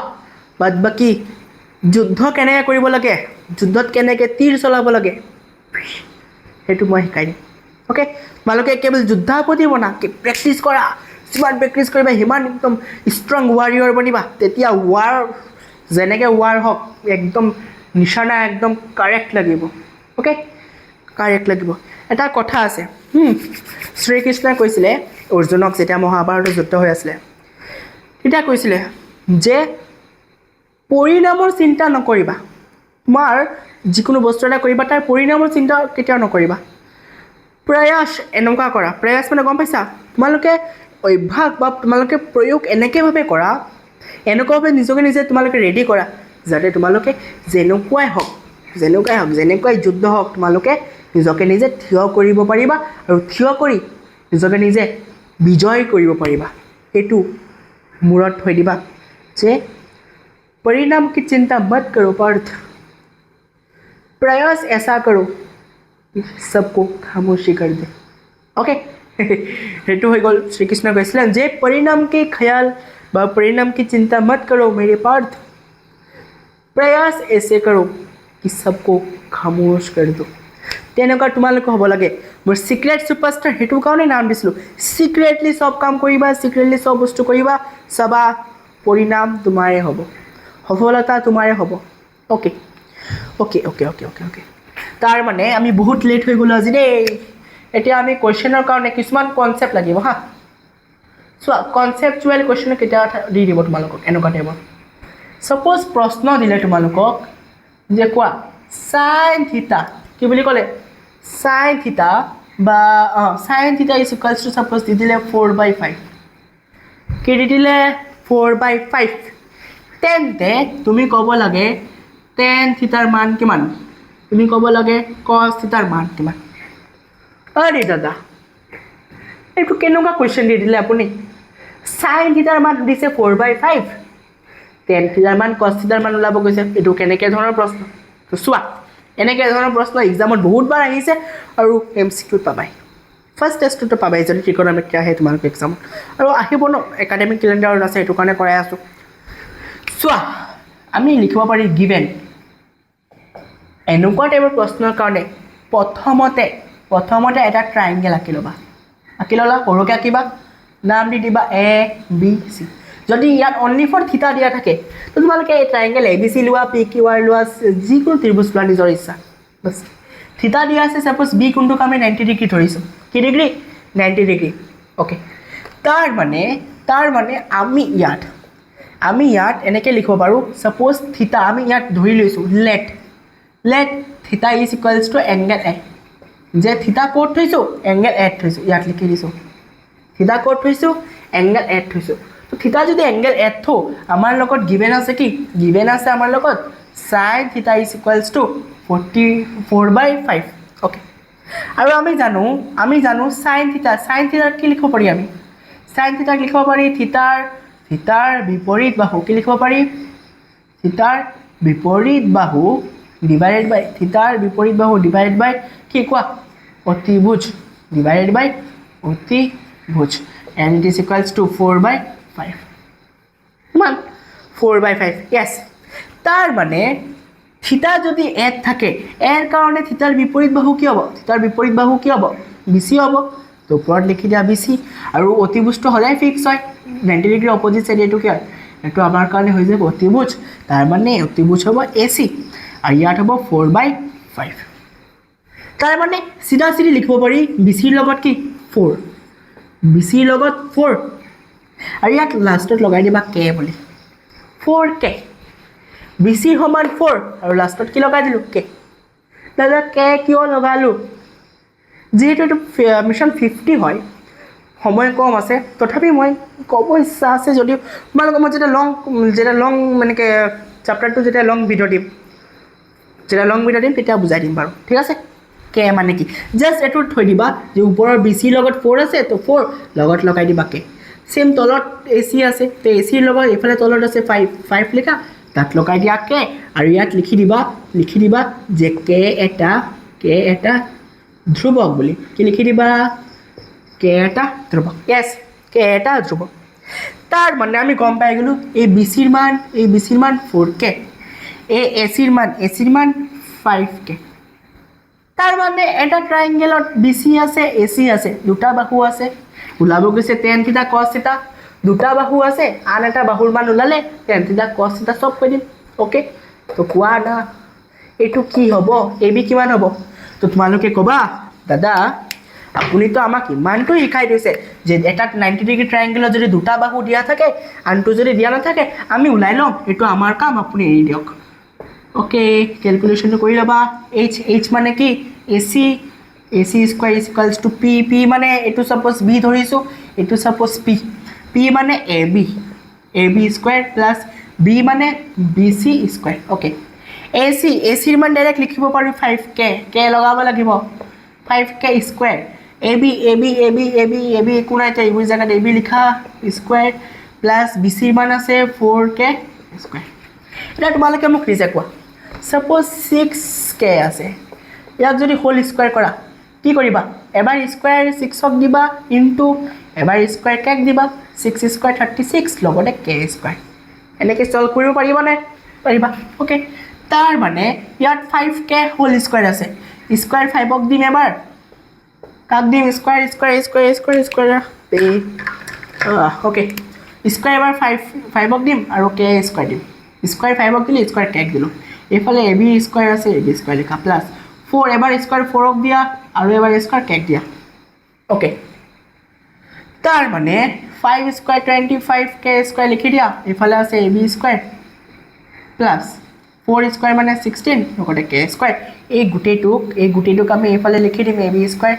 বাদ বাকি যুদ্ধ কেনেকৈ কৰিব লাগে যুদ্ধত কেনেকৈ তীৰ চলাব লাগে হেতু মই শিকাই দিম ओके তোমালোকে কেৱল যুদ্ধাপতি বনা কি প্ৰেক্টিস কৰা যিমান প্ৰেক্টিস কৰিবা হিমান একদম ষ্ট্ৰং ওয়াৰিয়ৰ বনিবা তেতিয়া ওয়াৰ যেনেকৈ ওয়াৰ হক একদম নিশানা একদম কাৰেক্ট লাগিব ओके কাৰেক্ট লাগিব এটা কথা আছে শ্ৰীকৃষ্ণই কৈছিলে অৰ্জুনক যেতিয়া মহাভাৰতৰ যুদ্ধ হৈ আছিল তেতিয়া কৈছিলে যে পৰিণামৰ চিন্তা নকৰিবা তোমাৰ যিকোনো বস্তু এটা কৰিবা তাৰ পৰিণামৰ চিন্তা কেতিয়াও নকৰিবা প্ৰয়াস এনেকুৱা কৰা প্ৰয়াস মানে গম পাইছা তোমালোকে অভ্যাস বা তোমালোকে প্ৰয়োগ এনেকৈভাৱে কৰা এনেকুৱাভাৱে নিজকে নিজে তোমালোকে ৰেডি কৰা যাতে তোমালোকে যেনেকুৱাই যুদ্ধ হওক তোমালোকে নিজকে নিজে থিয় কৰিব পাৰিবা আৰু থিয় কৰি নিজকে নিজে বিজয় কৰিব পাৰিবা এইটো মূৰত থৈ দিবা যে परिणाम की चिंता मत करो पार्थ प्रयास ऐसा करो कि सबको खामोशी कर दे ओके हेतु हो गल श्री कृष्ण কৈছিলেন যে परिणाम के ख्याल বা परिणाम की चिंता मत करो मेरे पार्थ प्रयास ऐसे करो कि सबको खामोश कर दो তেনেকুৱা তোমালোকে হ'ব লাগে মোৰ সিক্ৰেট সুপাৰষ্টাৰ হেতু কাৰণে নাম দিছিলোঁ সিক্ৰেটলি সব কাম কৰিবা সিক্ৰেটলি সব বস্তু কৰিবা সবা পৰিণাম তোমাৰে হ'ব সফলতা তোমাৰে হ'ব okay okay okay okay okay okay তাৰ মানে আমি বহুত লেট হৈ গ'লো আজি দেই এতিয়া আমি কোৱেশ্চনৰ কাৰণে কিছুমান কনসেপ্ট লাগিব হা চোৱা কনসেপচুৱেল কোৱেশ্চন কেতিয়া দি দিব তোমালোকক এনেকুৱা টাইপৰ সপোজ প্ৰশ্ন দিলে তোমালোকক যে কোৱা সাইন থিটা কি বুলি ক'লে সাইন থিটা বা sine theta is equals to suppose দি দিলে 4/5 কি দি দিলে 4/5 তেন্তে তুমি ক'ব লাগে tan থিটাৰ মান কিমান তুমি ক'ব লাগে cos থিটাৰ মান কিমান আৰে দাদা এইটো কেনেকুৱা কোৱেশ্চন দি দিলে আপুনি sin থিটাৰ মান দিছে 4/5 tan থিটাৰ মান cos থিটাৰ মান ওলাব গৈছে এইটো কেনেকৈ ধৰণৰ প্ৰশ্ন তো চোৱা এনেকৈ ধৰণৰ প্ৰশ্ন এক্সামত বহুতবাৰ আহিছে আৰু এমচিকিউ পাবাই ফাৰ্ষ্ট টেষ্টটো পাবাই যদি ট্ৰিকোনোমেট্ৰি আহে তোমালোক এক্সামত আৰু আহিব ন একাডেমিক কেলেণ্ডাৰত আছে এইটো কাৰণে কৰাই আছোঁ চোৱা আমি লিখিব পাৰি গিভেন এনেকুৱা টাইপৰ প্ৰশ্নৰ কাৰণে প্ৰথমতে এটা ট্ৰাইংগেল আঁকি ল'বা আঁকি ল'লা সৰুকৈ আঁকিবা নাম দি দিবা এ বি চি যদি ইয়াত অনলি ফৰ থিটা দিয়া থাকে তো তোমালোকে এই ট্ৰাইংগেল এ বি চি লোৱা পি কিউ আৰ লোৱা যিকোনো ত্ৰিভুজ লোৱা নিজৰ ইচ্ছা বছ থিটা দিয়া আছে সাপোজ বি কোনটোক আমি 90 ডিগ্ৰী ধৰিছোঁ কি ডিগ্ৰী 90 ডিগ্ৰী ওকে তাৰ মানে আমি ইয়াত এনেকৈ লিখিব পাৰোঁ সাপোজ থিটা আমি ইয়াত ধৰি লৈছোঁ লেট থিটা ইজ ইকুৱেলছ টু এংগেল এ যে থিটা ক'ত থৈছোঁ এংগেল এত থৈছোঁ ইয়াত লিখি দিছোঁ থিটা ক'ত থৈছোঁ এংগেল এত থৈছোঁ তো থিটা যদি এংগেল এত থওঁ আমাৰ লগত গিভেন আছে কি গিভেন আছে আমাৰ লগত sign theta is equals two 4/5 okay আৰু আমি জানো সাইন থিটাত কি লিখিব পাৰি আমি সাইন থিটাক লিখিব পাৰি থিটাৰ বিপৰীত বাহু কি লিখিব পাৰি থিটাৰ বিপৰীত বাহু ডিভাইডেড বাই থিটাৰ বিপৰীত বাহু ডিভাইডেড বাই কি কোৱা অতিভুজ ডিভাইডেড বাই অতিভুজ and it is equals to 4/5 কিমান 4/5 yes তাৰ মানে থিটা যদি এত থাকে এৰ কাৰণে থিটাৰ বিপৰীত বাহু কি হ'ব বিচি হ'ব তো ওপৰত লিখি দিয়া বিচি আৰু অতিভুজটো সদায় ফিক্স হয় 90 ডিগ্ৰী অপজিট সাইড এইটো কি হয় এইটো আমাৰ কাৰণে হৈ যাব অতিভুজ তাৰ মানে অতিভুজ হ'ব এচি আৰু ইয়াত হ'ব 4/5 তাৰ মানে সিধা লিখিব পাৰি বিচিৰ লগত কি 4 বিচিৰ লগত 4 আৰু ইয়াত লাষ্টত লগাই দিবা কে বুলি 4k বিচি সমান 4 আৰু লাষ্টত কি লগাই দিলোঁ কে দাদা কে কিয় লগালোঁ যিহেতু এইটো মিছন 50 হয় সময় কম আছে তথাপি মই ক'ব ইচ্ছা আছে যদিও তোমালোকক মই যেতিয়া লং মানে চেপ্টাৰটো যেতিয়া লং ভিডিঅ' দিম তেতিয়া বুজাই দিম বাৰু ঠিক আছে কে মানে কি জাষ্ট এইটো থৈ দিবা যে ওপৰৰ বিচিৰ লগত 4 আছে তো 4 লগত লগাই দিবা কে সেম তলত এচি আছে তো এচিৰ লগত এইফালে তলত আছে 5 লিখা তাত লগাই দিয়া কে আৰু ইয়াত লিখি দিবা যে কে এটা ধ্ৰুৱক বুলি কি লিখি দিবা কে এটা ধ্ৰুৱক yes কে এটা ধ্ৰুৱক তাৰ মানে আমি গম পাই গ'লো এই বিচিৰ মান 4k এই এচিৰ মান 5k তাৰ মানে এটা ট্ৰাইংগেলত বিচি আছে এচি আছে দুটা বাহু আছে ওলাব গৈছে tan থিটা cos থিটা দুটা বাহু আছে আন এটা বাহুৰ মান ওলালে tan থিটা cos থিটা সব কৈ দিম ওকে তো কোৱা না এইটো কি হ'ব এবি কিমান হ'ব তো তোমালোকে ক'বা দাদা আপুনিতো আমাক ইমানটো শিকাই দিছে যে এটা 90 ডিগ্ৰী ট্ৰায়েংগলত যদি দুটা বাহু দিয়া থাকে আনটো যদি দিয়া নাথাকে আমি ওলাই ল'ম এইটো আমাৰ কাম আপুনি এৰি দিয়ক ওকে ক্যালকুলেশনটো কৰি ল'বা h মানে কি ac square is equals to p মানে এটো সাপোজ b ধৰিছো এটো সাপোজ p মানে ab স্কয়াৰ প্লাস b মানে bc স্কয়াৰ ওকে ac ৰ মান ডাইৰেক্ট লিখিব পাৰো 5k k লগাব লাগিব 5k স্কয়াৰ ab একো নাই তাই এইবোৰ জাগাত ab লিখা স্কয়াৰ প্লাস bc ৰ মান আছে 4k স্কয়াৰ এটা তোমালোকে মোক ৰিজা কোৱা সাপোজ 6k আছে ইয়াক যদি হোল স্কয়াৰ কৰা কি কৰিবা এবাৰ স্কয়াৰ 6ক দিবা ইনটু এবাৰ স্কয়াৰ k দিবা 6 স্কয়াৰ 36 লগতে k স্কয়াৰ এনেকৈ সলভ কৰিব পাৰিবা নে পাৰিবা ওকে তাৰ মানে ইয়াত 5k হোল স্কয়াৰ আছে স্কয়াৰ 5ক দিম এবাৰ কাক দিম স্কয়াৰ ওকে স্কয়াৰ এবাৰ 5ক দিম আৰু k স্কয়াৰ দিম স্কয়াৰ 5ক দিলে স্কয়াৰ k দিলো এফালে ab স্কয়াৰ আছে ab স্কয়াৰ লিখা প্লাস 4 এবাৰ স্কয়াৰ 4ক দিয়া আৰু এবাৰ স্কয়াৰ k দিয়া ওকে তাৰ মানে 5 স্কয়াৰ 25k স্কয়াৰ লিখি দিয়া এফালে আছে ab স্কয়াৰ প্লাস 4 স্কয়াৰ মানে 16 লগতে k স্কয়াৰ এই গুটেটোক আমি এফালে লিখি দিম ab square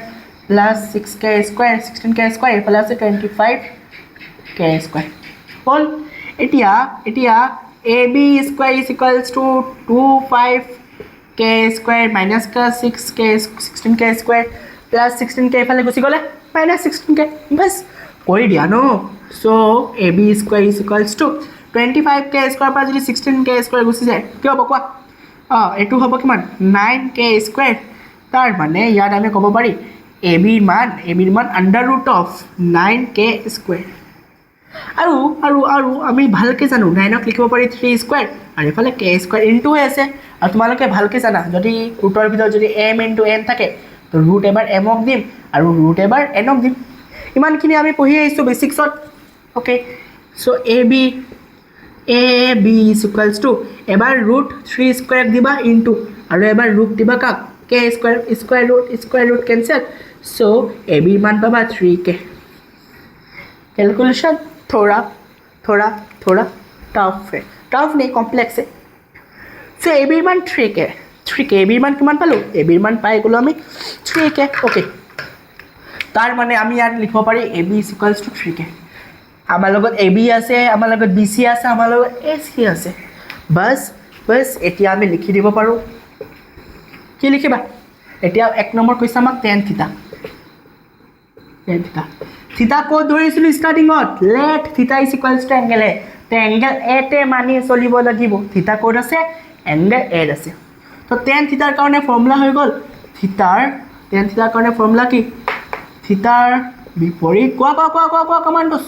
plus 6k square 16k square এফালে আছে 25k স্কয়াৰ হল এতিয়া ab square is equals to 25k square minus 6k 16k square plus 16k এফালে গুছি গলে মাইনাস 16k বাস কৰি দিয়া ন so ab square is equals to 25k square পৰা যদি 16k স্কয়াৰ গুছি যায় কি হ'ব কোৱা এটো হ'ব কিমান 9k স্কয়াৰ তাৰ মানে ইয়াত আমি ক'ব পাৰি ab ৰ মান under root of 9k square আৰু আমি ভালকে জানো 9ক লিখিব পাৰি 3 স্কয়াৰ আৰু এফালে k স্কয়াৰ ইনটু হৈ আছে আৰু তোমালোকে ভালকে জানা যদি ৰুটৰ ভিতৰত যদি m ইনটু n থাকে তো ৰুট এবাৰ mক দিম আৰু ৰুট এবাৰ nক দিম ইমানখিনি আমি পঢ়ি আহিছো বেসিক্সত okay so ab is equals to এবাৰ ৰুট 3 স্কয়াৰ দিবা ইনটু আৰু এবাৰ ৰুট দিবা কাক k square root cancel so ab ৰ মান পাবা 3k कैलकुलेशन थोड़ा टफ नहीं कॉम्प्लेक्स है सो ab ৰ মান 3k ab ৰ মান কিমান পালো ab ৰ মান পাই গলো আমি 3k ওকে তাৰ মানে আমি ইয়াত লিখিব পাৰি ab is equals to 3k আমাৰ লগত ab আছে আমাৰ লগত bc আছে আমাৰ লগত ac আছে বাস এতিয়া আমি লিখি দিব পাৰো কি লিখিবা এতিয়া এক নম্বৰ কৈছে আমাক tan থিটা থিটা কো ধৰিছিল স্টাৰ্টিংত লেট থিটা ইজ ইকুৱেলছ টু এংগেল এ তে এংগেল এ তে মানি চলিব লাগিব থিটা কোড আছে এংগেল এ আছে তো tan থিটাৰ কাৰণে ফৰ্মুলা হৈ গল tan থিটাৰ কাৰণে ফৰ্মুলা কি থিটাৰ বিপৰীত কোৱা কমান্ডছ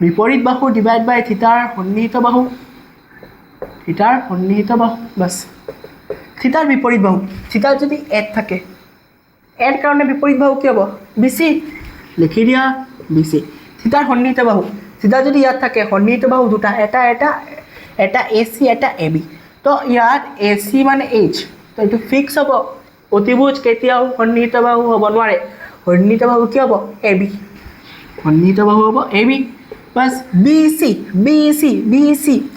বিপৰীত বাহু ডিভাইড বাই থিটাৰ সন্নিহিত বাহু বাস থিটাৰ বিপৰীত বাহু থিটা যদি এড থাকে এড কাৰণে বিপৰীত বাহু কি হ'ব bc লিখি দিয়া bc থিটাৰ সন্নিহিত বাহু থিটা যদি ইয়াত থাকে সন্নিহিত বাহু দুটা এটা ac এটা ab তো ইয়াত ac মানে h তো এটো ফিক্স হ'ব অতিভুজ কেতিয়াও সন্নিহিত বাহু হ'ব নোৱাৰে সন্নিহিত বাহু কি হ'ব ab সন্নিহিত বাহু হ'ব ab बस bc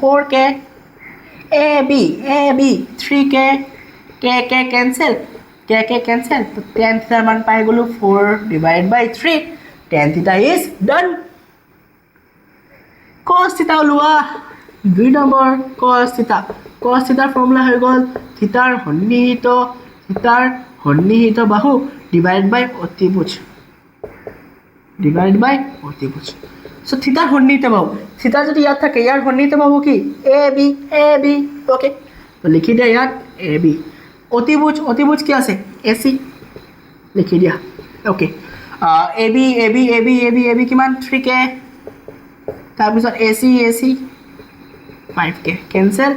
4k ab 3k k cancel तो tan theta मान पाए गलो 4 divided by 3 tan theta is done cos theta लुआ 2 नंबर cos theta फॉर्मूला हो गल थीटार सन्निहित बाहु डिवाइड बाय अतिभुज सो थीटार सन्निहित बाहु थीटा যদি ইয়াত থাকে ইয়াৰ সন্নিহিত বাহু কি ab ওকে তো লিখি দিয়া ইয়াত ab অতিভুজ কি আছে ac লিখি দিয়া ওকে ab কিমান 3k তাৰ পিছত ac 5k cancel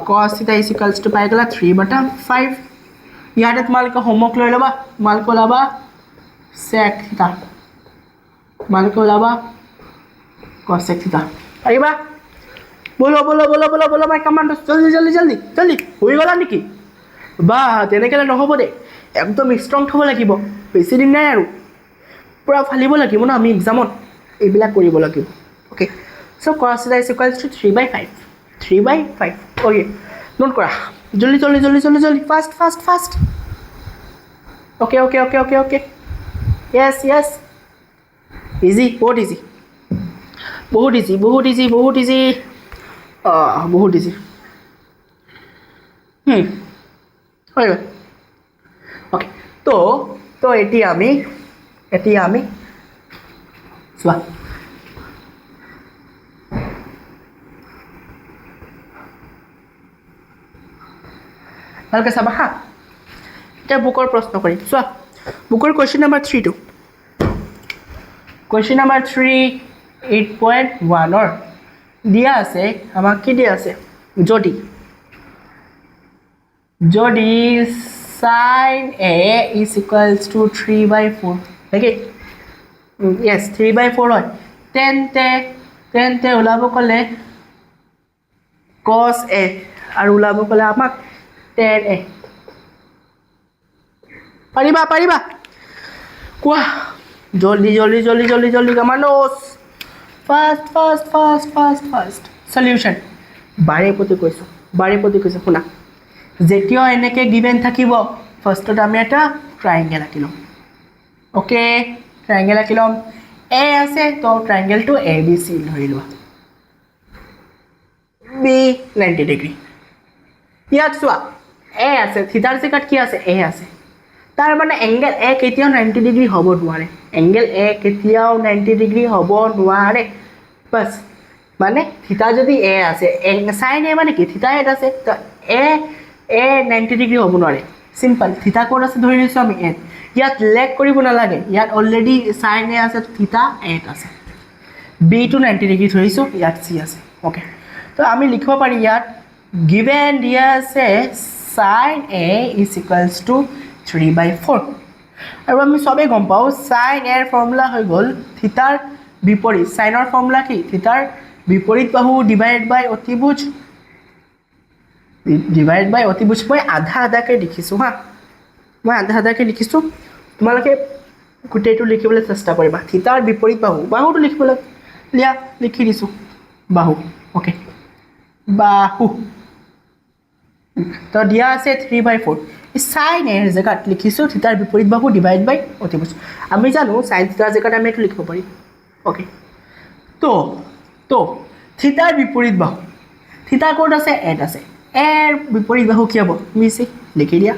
cos theta is equals to পাই গলা 3/5 ইয়াতে তোমালোকে হোমৱৰ্ক লৈ লবা তোমালোকে লবা sec theta তোমালোকে লবা cos sec theta পাৰিবা बोलो मैं कमांड जल्दी हो गला निकी বা তেনেকৈ নহ'ব দেই, একদম ষ্ট্ৰং থ'ব লাগিব, বেছি দিন নাই আৰু পূৰা ফালিব লাগিব ন আমি এক্সামত, এইবিলাক কৰিব লাগিব। Okay, so' cos theta is equals to 3/5, 3/5। Okay, note কৰা জলদি জলদি জলদি জলদি জলদি, fast fast fast. Okay okay okay okay okay, yes yes, easy, বহুত ইজি, বহুত ইজি বহুত ইজি বহুত ইজি, বহুত ইজি। হৈ গ'ল। অ'কে, তো এতিয়া আমি চোৱা ভালকৈ চাবা হা। এতিয়া বুকৰ প্ৰশ্ন কৰিম, চোৱা বুকৰ কুৱেশ্যন নাম্বাৰ 3টো, কুৱেশ্যন নাম্বাৰ 3 8.1ৰ দিয়া আছে আমাক, কি দিয়া আছে, যদি sin A is equals to 3/4, নেকি? য়েছ 3/4 হয়, তেন্তে ওলাব ক'লে cos A আৰু ওলাব ক'লে আমাক tan A। পাৰিবা পাৰিবা, কোৱা জলদি জলদি জলদি জলদি জলদি, কামানোছ, fast fast fast fast fast. Solution বাৰে প্ৰতি কৈছোঁ শুনা, যেতিয়া এনেকৈ গিভেন থাকিব ফাৰ্ষ্টত আমি এটা ট্ৰাইংগেল আঁকি ল'ম। অ'কে, ট্ৰাইংগেল আঁকি ল'ম, এ আছে তো ট্ৰাইংগেলটো ABC ধৰি লোৱা, বি 90 ডিগ্ৰী। ইয়াত চোৱা এ আছে, থিতাৰ জেগাত কি আছে, এ আছে, তাৰ মানে এংগেল এ কেতিয়াও 90 ডিগ্ৰী হ'ব নোৱাৰে, এংগেল এ কেতিয়াও 90 ডিগ্ৰী হ'ব নোৱাৰে। বাছ, মানে থিতা যদি এ আছে, চাইন এ মানে কি, থিতা এত আছে, তো এ 90 ডিগ্ৰী হ'ব নোৱাৰে, চিম্পল। থিতা ক'ত আছে ধৰি লৈছোঁ আমি এত, ইয়াত লেগ কৰিব নালাগে, ইয়াত অলৰেডি চাইন এ আছে, থিতা এত আছে, বিটো 90 ডিগ্ৰী ধৰিছোঁ, ইয়াত চি আছে। অ'কে, তো আমি লিখিব পাৰি ইয়াত গিভেন দিয়া আছে sin A is equals to 3/4, আৰু আমি চবেই গম পাওঁ sin A ৰ ফৰ্মুলা হৈ গ'ল থিতাৰ বিপৰীত, চাইনৰ ফৰ্মুলা কি, থিতাৰ বিপৰীত বাহু ডিভাইড বাই অতিভুজ, মই আধা আধাকৈ লিখিছোঁ হা, তোমালোকে গোটেইটো লিখিবলৈ চেষ্টা কৰিবা। থিতাৰ বিপৰীত বাহুটো লিখিবলৈ লিখি দিছোঁ, বাহু। অ'কে, বাহু তো দিয়া আছে 3/4, চাইন এৰ জেগাত লিখিছোঁ থিতাৰ বিপৰীত বাহু ডিভাইড বাই অতিভুজ। আমি জানো চাইন থিতাৰ জেগাত আমি এইটো লিখিব পাৰিম। অ'কে, তো থিতাৰ বিপৰীত বাহু, থিতা ক'ত আছে, এত আছে, এৰ বিপৰীত বাহু কি হ'ব, মিছি লিখি দিয়া।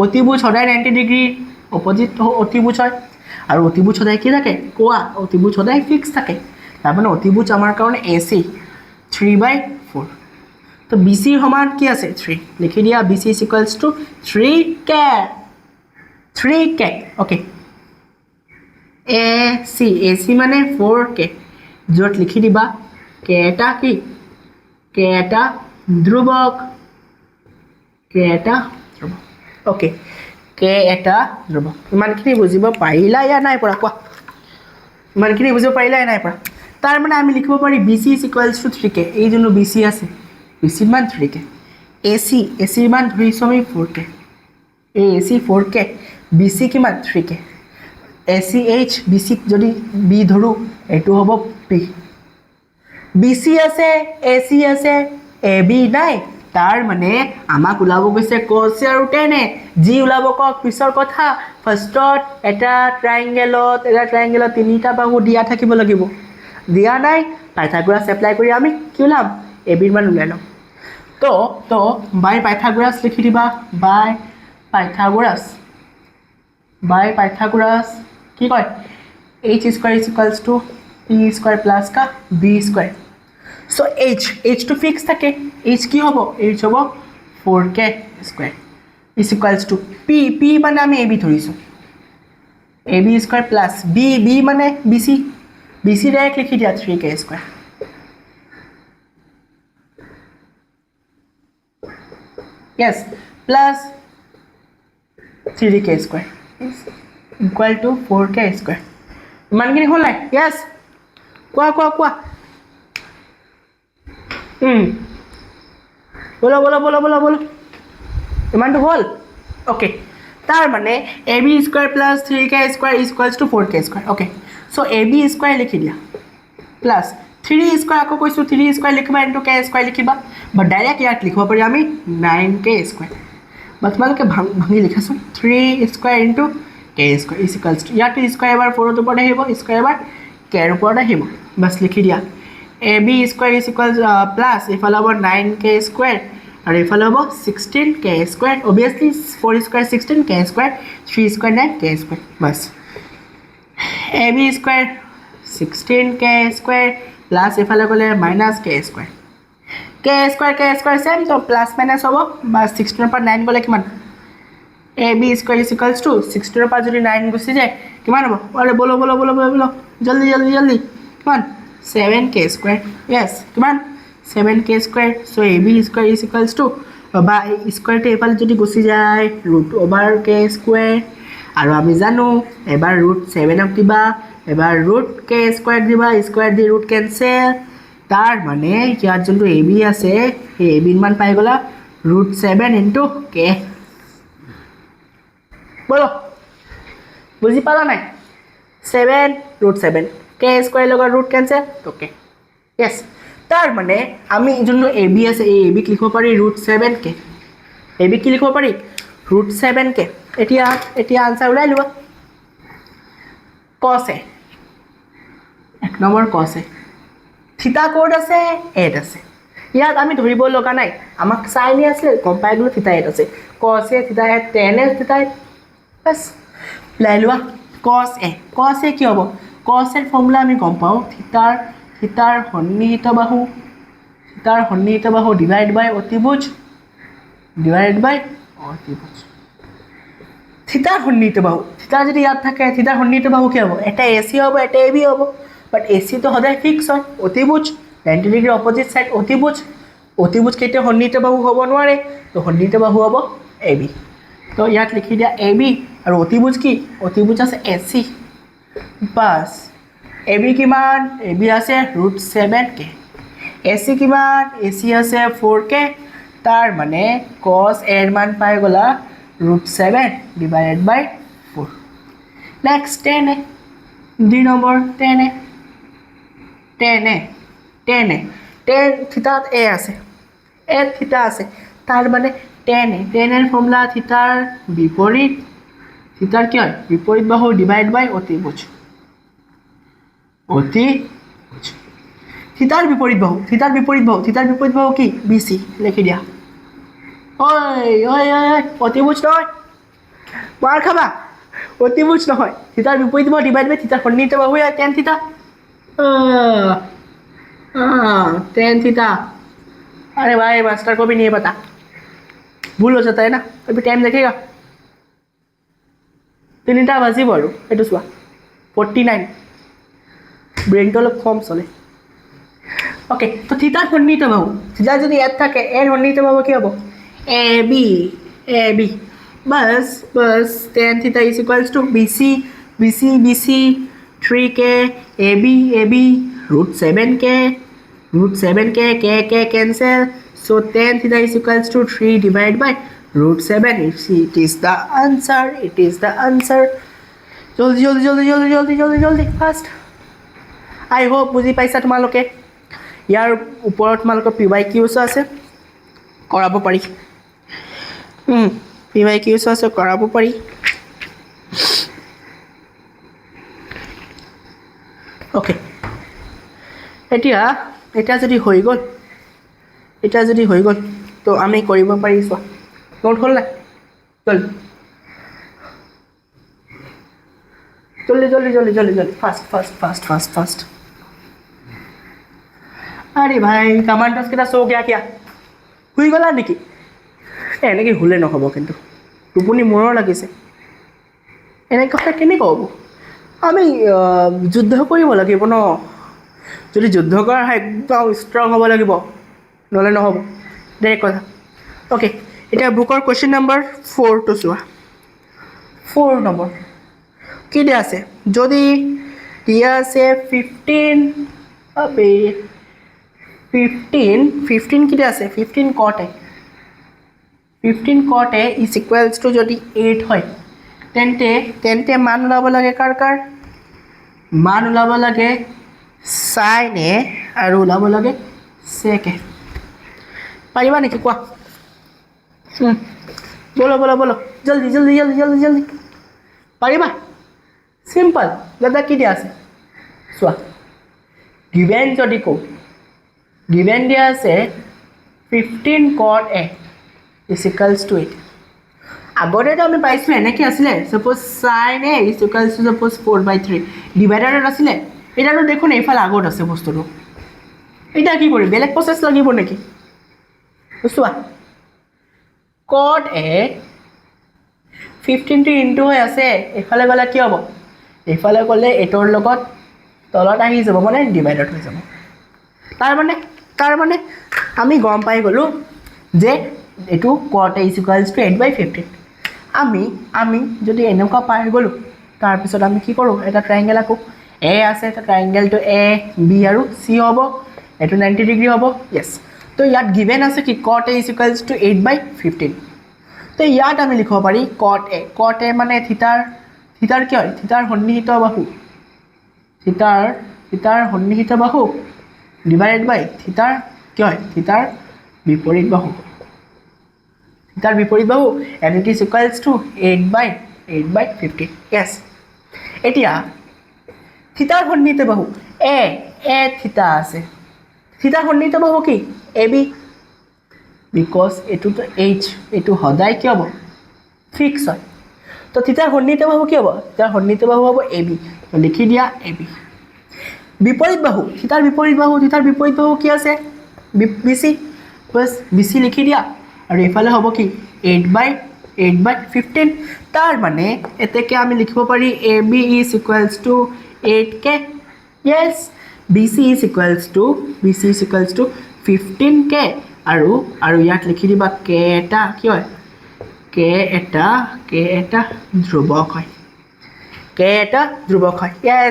অতিভুজ সদায় 90 ডিগ্ৰী অপজিট অতিভুজ হয়, আৰু অতিভুজ সদায় কি থাকে, কোৱা, অতিভুজ সদায় ফিক্স থাকে, তাৰমানে অতিভুজ আমাৰ কাৰণে AC 3/4, তো BC সমান কি আছে 3, লিখি দিয়া BC is equals to 3K। Okay, AC মানে 4K, য'ত লিখি দিবা K এটা কি, K এটা ধ্ৰুৱক, অ'কে, K এটা ধ্ৰুৱক। ইমানখিনি বুজিব পাৰিলা ইয়া নাই পৰা, কোৱা, ইমানখিনি বুজিব পাৰিলা নাই পৰা? তাৰ মানে আমি লিখিব পাৰি BC is equals to 3K, এই যোনটো BC আছে, BC মান 3K, AC মান ধৰিছোঁ আমি 4K, এই AC 4K, BC কিমান 3K, ACH BC যদি B ধৰোঁ এইটো হ'ব P, BC আছে, AC আছে, AB নাই, তাৰ মানে আমাক ওলাব গৈছে cos আৰু tan A, যি ওলাব কওক পিছৰ কথা। ফাৰ্ষ্টত এটা ট্ৰাইংগেলত তিনিটা বাহু দিয়া থাকিব লাগিব, দিয়া নাই, পাইথাগোৰাছ এপ্লাই কৰি আমি কি ওলাম, AB ৰ মান উলিয়াই ল'ম। তো বাই পাইথাগোৰাছ লিখি দিবা, বাই পাইথাগোৰাছ কি কয়, H square is equals to P square plus কা B স্কোৱাৰ। চ' Hটো ফিক্স থাকে, H কি হ'ব, H হ'ব 4K square is equals to P মানে আমি AB ধৰিছোঁ, AB স্কোৱাৰ প্লাছ B মানে BC ডাইৰেক্ট লিখি দিয়া 3K square, yes, plus 3K square equal to 4K square. ইমানখিনি হ'ল নাই? য়েছ, কোৱা বলো ইমানটো হ'ল অ'কে তাৰ মানে A B square plus 3k square equals to 4k square okay so' A B square লিখি দিয়া প্লাছ 3 স্কুৱাৰ আকৌ কৈছোঁ 3 স্কুৱাৰ লিখিবা ইনটু k স্কুৱাৰ লিখিবা বা ডাইৰেক্ট ইয়াত লিখিব পাৰি আমি 9k স্কুৱাৰ বা তোমালোকে ভাঙি লিখাচোন 3 square into k square equals two ইয়াত স্কুৱাৰ এবাৰ 4ৰ ওপৰত আহিব স্কুৱাৰ এবাৰ k ৰ ওপৰত আহিব বাছ লিখি দিয়া A B square equals plus এইফালে হ'ব 9k স্কুৱাৰ আৰু এইফালে হ'ব 16k square obviously 4 square 16k square 3 square 9k square বাছ A B square 16k square plus এইফালে গ'লে মাইনাছ k স্কুৱাৰ চেম তো প্লাছ মাইনাছ হ'ব বা 16ৰ পৰা 9 গ'লে কিমান এ বি স্কুৱাৰ ইকুৱেলছ টু 16ৰ পৰা যদি 9 গুচি যায় কিমান হ'ব আৰে বলো জলদি কিমান 7k স্কুৱাৰ য়েছ কিমান 7k square so' A B square equals to বা স্কুৱাৰটো এইফালে যদি গুচি যায় ৰুট অভাৰ k স্কুৱাৰ আৰু আমি জানো এবাৰ ৰুট 7ক দিবা এবাৰ ৰুট k স্কুৱাৰ দিবা স্কুৱাৰ দি ৰুট কেনচেল তাৰ মানে ইয়াত যোনটো এ বি আছে সেই এ বিৰ মান পাই গ'লা ৰুট 7 ইনটু k বলো বুজি পালা নাই 7 ৰুট 7 k স্কুৱাৰ লগত ৰুট কেনচেল ওকে য়েছ তাৰ মানে আমি যোনটো এ বি আছে এই এ বিক লিখিব পাৰি ৰুট 7k এ বি কি লিখিব পাৰি ৰুট 7k এতিয়া আনসাৰ ওলাই লোৱা cos a এক নম্বৰ cos a থিতা ক'ত আছে এত আছে ইয়াত আমি ধৰিব লগা নাই আমাক চাইনি আছে গম পাই গ'লো থিতা এত আছে cos a থিতা এত tan a থিতা বাস ওলাই লোৱা cos a কি হ'ব cos এৰ ফৰ্মুলা আমি গম পাওঁ থিতাৰ সন্নিহিত বাহু ডিভাইড বাই অতিভুজ থিতাৰ সন্নিহিত বাহু থিতা যদি ইয়াত থাকে থিতাৰ সন্নিহিত বাহু কি হ'ব এটা এসি হ'ব এটা এবি হ'ব বাট এসি তো সদায় ফিক্স হয় অতিভুজ 90 ডিগ্ৰী অপোজিট সাইড অতিভুজ কেতিয়া সন্নিহিত বাহু হ'ব নোৱাৰে তো সন্নিহিত বাহু হ'ব এবি তো ইয়াত লিখি দিয়া এবি আৰু অতিভুজ কি অতিভুজ আছে এসি বাস এবি কিমান এবি আছে ৰুট 7k এসি কিমান এসি আছে 4k তাৰ মানে cos a এৰ মান পাই গলা ৰুট 7 ডিভাইডেড বাই 4 নেক্সট 10 দুই নম্বৰ 10 থিতাত a আছে a থিতা আছে তাৰ মানে 10 এৰ ফৰ্মুলা থিতাৰ বিপৰীত থিতাৰ কি হয় বিপৰীত বাহু ডিভাইড বাই অতিভুজ থিতাৰ বিপৰীত বাহু কি বিসি লিখি দিয়া ওই অতিভুজ নহয় মাৰ খাবা অতিভুজ নহয় থিতাৰ বিপৰীত বাহু ডিভাইড বাই থিতাৰ সন্নিহিত বাহু tan থিতা tan थीटा अरे भाई मास्टर को भी नहीं पता भूल हो जाता है ना अभी टाइम देखेगा 3টা বাজিব আৰু এটো চোৱা 49 ব্ৰেইনটো অলপ কম চলে ওকে তো থিতাৰ সন্নিহিত বাহু থিতা যদি ইয়াত থাকে এর সন্নিহিত বাহু কি হ'ব ab बस tan theta is equals to bc 3k ab √7k k cancel so tan theta is equals to 3 divided by √7 it is the answer জলদি ফাস্ট I hope বুজি পাইছা তোমালোকে ইয়াৰ ওপৰত তোমালোকৰ PYQs আছে কৰাব পাৰি PYQs আছে কৰাব পাৰি ওকে এটা যদি হৈ গ'ল তো আমি কৰিব পাৰিছো নোট হ'ল না जल्दी फास्ट अरे भाई कमांडर्स केटा सो क्या हुई गला नेকি এনেকৈ হুলে নহ'ব কিন্তু টোপনি মনৰ লাগিছে এনেকৈ কথা কেনেকৈ হ'ব আমি যুদ্ধ কৰিব লাগিব ন যদি যুদ্ধ কৰা হয় একদম ষ্ট্ৰং হ'ব লাগিব নহ'লে নহ'ব ডাইৰেক্ট কথা ওকে এটা বুকৰ কোৱেশ্চন নম্বৰ 4 টো চোৱা 4 নম্বৰ কি দিয়া আছে যদি দিয়া আছে 15 अबे 15 কি দিয়া আছে 15 cot है 15 cot A is equals to যদি 8 হয় তেন্তে মান ওলাব লাগে কাৰ মান ওলাব লাগে sin A আৰু ওলাব লাগে sec A পাৰিবা নেকি কোৱা বলো জলদি পাৰিবা সিম্পল দাদা কি দিয়া আছে চোৱা গিভেন যদি কো গিভেন দিয়া আছে 15 cot A is equals to 8 আগতে তো আমি পাইছো এনেকৈ আছিলে suppose sin A is equals to suppose 4/3 ডিভাইডাৰত আছিলে এটাতো দেখোন এইফালে আগত আছে বস্তুটো এটা কি কৰি বেলেগ প্ৰসেস লাগিব নেকি চোৱা cot A 15 টো ইনটু হৈ আছে এইফালে গলে কি হ'ব এইফালে গলে 8 ৰ লগত তলত আহি যাব মানে ডিভাইডাৰত হৈ যাব তাৰ মানে আমি গম পাই গলো যে এটো cot A is equals to 8/15 আমি যদি এনেকুৱা পাই গলো তাৰ পিছত আমি কি কৰো এটা ট্ৰায়াঙ্গেল আকো A আছে তো ট্ৰায়াঙ্গেলটো A B আৰু C হ'ব এটো 90 ডিগ্ৰী হ'ব यस তো ইয়াত গিভেন আছে কি cot A is equals to 8/15 তো ইয়াত আমি লিখিব পাৰি cot A মানে থিটাৰ কি হয় থিটাৰ সন্নিহিত বাহু থিটাৰ সন্নিহিত বাহু ডিভাইডেড বাই থিটাৰ কি হয় থিটাৰ বিপৰীত বাহু and it is equals to 8/15 yes এতিয়া থিটাৰ সন্নিহিত বাহু a থিটা আছে থিটাৰ সন্নিহিত বাহু কি ab because এটো তো h এটো সদায় কি হ'ব ফিক্স হয় তো থিটাৰ সন্নিহিত বাহু কি হ'ব থিটাৰ সন্নিহিত বাহু হ'ব ab তো লিখি দিয়া ab বিপৰীত বাহু থিটাৰ বিপৰীত বাহু কি আছে bc বস bc লিখি দিয়া আৰু এফালে হ'ব কি 8/15 তাৰ মানে এতেকে আমি লিখিব পাৰি AB is equals to 8k yes BC is equals to 15k আৰু ইয়াত লিখি দিবা k এটা কি হয় k এটা ধ্ৰুবক হয় yes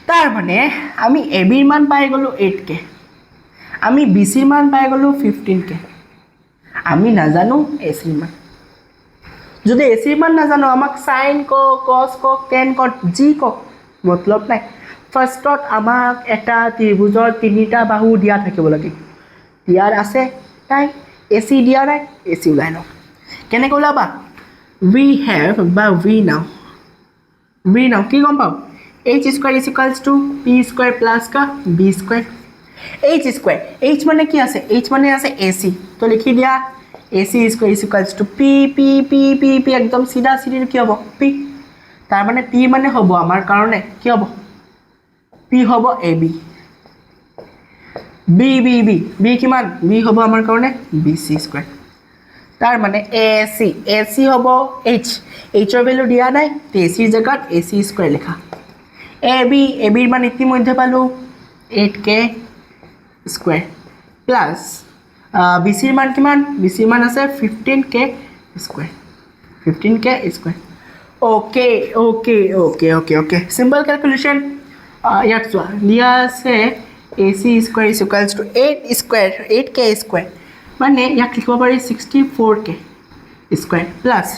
তাৰ মানে আমি AB ৰ মান পাই গলো 8k আমি BC ৰ মান পাই গলো 15k আমি নাজানো AC ৰ মান যদি AC ৰ মান নাজানো আমাক sin ক cos ক tan ক g ক মতলব নাই ফাৰ্ষ্টত আমাক এটা ত্ৰিভুজৰ তিনিটা বাহু দিয়া থাকিব লাগে ইয়াৰ আছে তাই AC দিয়া নাই AC উলাই ন কেনে কলাবা we now কি গম পাও h square is equals to p square plus ka b square h square h মানে কি আছে h মানে আছে ac তো লিখি দিয়া ac square is equals to p একদম সিধা কি হ'ব p তাৰ মানে p মানে হ'ব আমাৰ কাৰণে কি হ'ব p হ'ব ab b কিমান b হ'ব আমাৰ কাৰণে bc square তাৰ মানে ac হ'ব h ৰ ভ্যালু দিয়া নাই তে ac ৰ জায়গাত ac square লেখা ab ৰ মান ইতিমধ্যে পালো 8k square plus BC ৰ মান কিমান BC ৰ মান আছে 15k square okay simple calculation ইয়াত চোৱা দিয়া আছে AC square is equals to 8k square মানে ইয়াক লিখিব পাৰি 64k square plus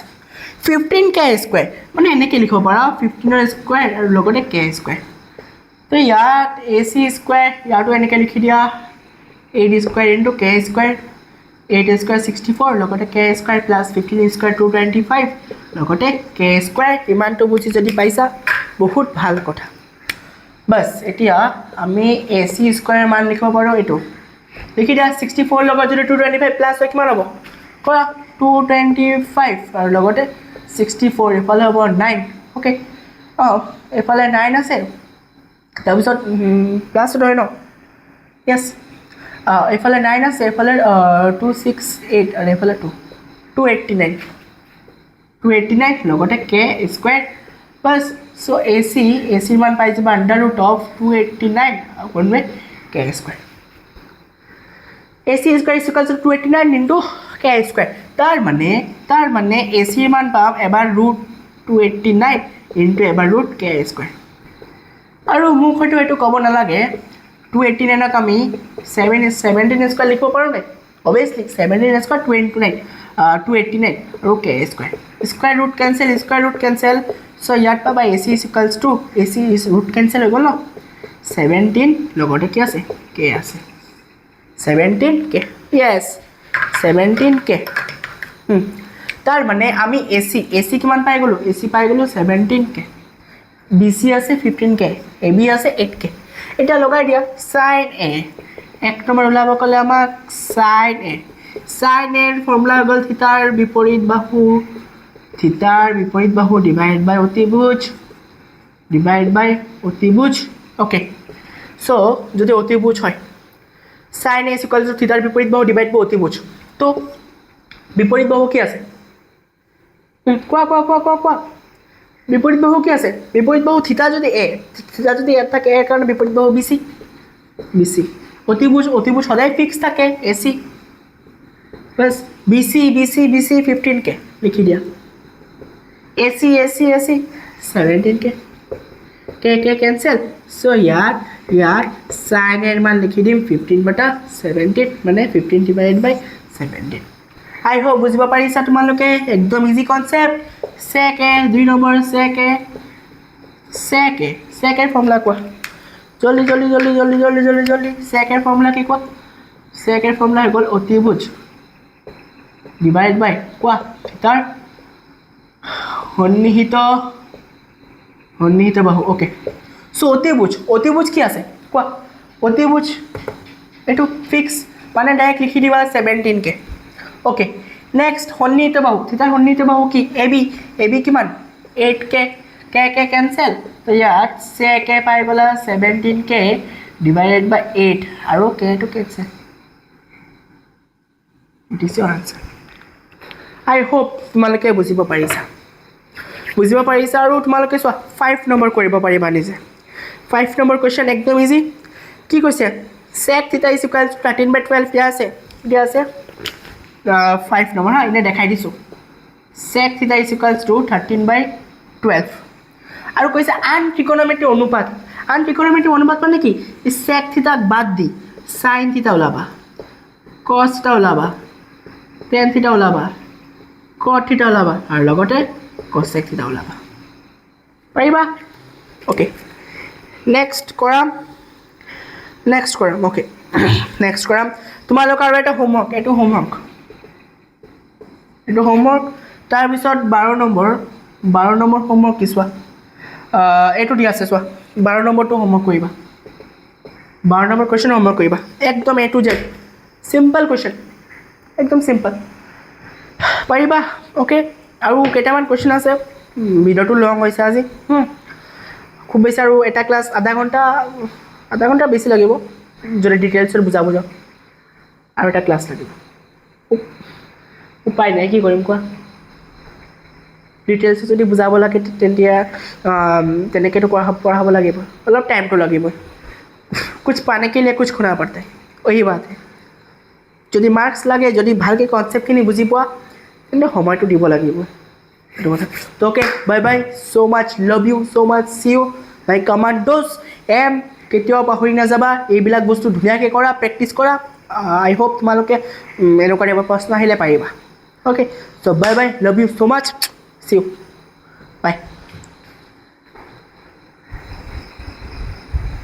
15k square মানে এনেকৈ লিখিব পাৰা 15 ৰ স্কয়াৰ আৰু লগতে k square তো ইয়াত AC square ইয়াটো এনেকৈ লিখি দিয়া 8 square into k square 8 square 64 লগতে k square plus 15 square 225 লগতে k square ইমানটো বুজি যদি পাইছা বহুত ভাল কথা বাস এতিয়া আমি AC square মান লিখিব পাৰো এটো লিখি দিয়া 64 লগত যদি 225 প্লাস হয় কিমান হ'ব কৰা 225 আৰু লগতে 64 এফালে হ'ব 9 ওকে এফালে 9 আছে তাৰপিছত প্লাস ধৰে ন yes এফালে 9 আছে এফালে 268 আৰু এফালে 289 লগতে k square plus so AC মান পাই যাব under root of 289 upon k square AC square is equal to 289 into k square তাৰ মানে AC মান পাম এবাৰ ৰুট 289 into এবাৰ ৰুট k square আৰু মোক হয়তো এটো ক'ব নালাগে 289 ক আমি 17 স্কয়াৰ লিখিব পাৰো নে অবভিয়াছলি 17 স্কোৱাৰ 289 আৰু K square root cancel so' ইয়াত পাবা A C equals to A C root cancel হৈ গ'ল ন 17 লগতে কি আছে কে আছে 17 কে য়েছ 17 কে তাৰ মানে আমি এ চি কিমান পাই গ'লোঁ এ চি পাই গ'লোঁ 17 কে বি চি আছে 15 কে এ বি আছে 8 কে এতিয়া লগাই দিয়া চাইন এ এক নম্বৰ ওলাব ক'লে আমাক চাইন এৰ ফৰ্মুলা হৈ গ'ল থিতাৰ বিপৰীত বাহু ডিভাইড বাই অতিভুজ অ'কে চ' যদি অতিভুজ হয় চাইন এ ইকুৱেল টু থিতাৰ বিপৰীত বাহু ডিভাইড বাই অতিভুজ তো বিপৰীত বাহু কি আছে কোৱা বিপৰীত বাহু কি আছে বিপৰীত বাহু থিতা যদি ইয়াত থাকে এৰ কাৰণে বিপৰীত বাহু বি চি অতিভুজ সদায় ফিক্স থাকে এ চি প্লাছ বি চি 15 কে লিখি দিয়া এ চি 17 কে কেঞ্চেল চ' ইয়াত চাইন এৰ মান লিখি দিম 15/17 মানে 15 ডিভাইড বাই 17 আই হোপ বুজিব পাৰিছা তোমালোকে একদম ইজি কনচেপ্ট সেকে 2 নম্বৰ সেকে ফৰ্মুলা কোৱা জলদি সেকেৰ ফৰ্মুলা কি কোৱা সেকেৰ ফৰ্মুলা হৈ গ'ল অতিভুজ ডিভাইড বাই কোৱা তাৰ সন্নিহিত বাহু অ'কে চ' অতিভুজ কি আছে কোৱা অতিভুজ এইটো ফিক্স মানে ডাইৰেক্ট লিখি দিবা 17 কে অ'কে নেক্সট সন্নিহিত বাহু থিতাৰ সন্নিহিত বাহু কি এ বি কিমান 8 কে কেঞ্চেল তো ইয়াত কে পাই গ'লা 17 কে ডিভাইডেড বাই 8 আৰু কেটো cancel it is your answer I hope তোমালোকে বুজিব পাৰিছা আৰু তোমালোকে চোৱা 5 নম্বৰ কৰিব পাৰিবা নিজে 5 নম্বৰ কুৱেশ্যন একদম ইজি কি কৈছে sec থিটা ইজ ইকুৱেল টু 13/12 দিয়া আছে 5 নম্বৰ হা এনে দেখাই দিছোঁ sec থিটা ইজ ইকুৱেল টু 13/12 আৰু কৈছে আন ত্ৰিকোণমিতিৰ অনুপাত মানে কি sec থিটাক বাদ দি sin থিটা ওলাবা cos থিটা ওলাবা tan থিটা ওলাবা cot থিটা ওলাবা আৰু লগতে cosec থিটা ওলাবা পাৰিবা ওকে নেক্সট কৰাম ওকে নেক্সট কৰাম তোমালোকৰ আৰু এটা হোমৱৰ্ক তাৰপিছত 12 নম্বৰ হোমৱৰ্ক কি চোৱা এইটো দিয়া আছে চোৱা 12 নম্বৰটো হোমৱৰ্ক কৰিবা 12 নম্বৰ কুৱেশ্যন হোমৱৰ্ক কৰিবা একদম এ টু জেড চিম্পল কুৱেশ্যন একদম চিম্পল পাৰিবা অ'কে আৰু কেইটামান কুৱেশ্যন আছে ভিডিঅ'টো লং হৈছে আজি খুব বেছি আৰু এটা ক্লাছ আধা ঘণ্টা বেছি লাগিব যদি ডিটেইলছত বুজাব যাওঁ আৰু এটা ক্লাছ লাগিব উপায় নাই কি কৰিম কোৱা ডিটেইলছ যদি বুজাব লাগে তেতিয়া তেনেকৈতো পঢ়াব লাগিব অলপ টাইমটো লাগিবই कुछ पाने के लिए कुछ खोना पड़ता है वही बात है যদি মার্কস লাগে যদি ভালকে কনসেপ্টখিনি বুজি পোৱা তেন্তে সময়টো দিব লাগিব এইটো কথা তো okay bye bye so much love you so much see you my commandos কেতিয়াও পাহৰি নাযাবা এইবিলাক বস্তু ধুনীয়াকৈ কৰা প্ৰেক্টিছ কৰা আই হোপ তোমালোকে এনেকুৱা প্ৰশ্ন আহিলে পাৰিবা okay so bye bye love you so much see you by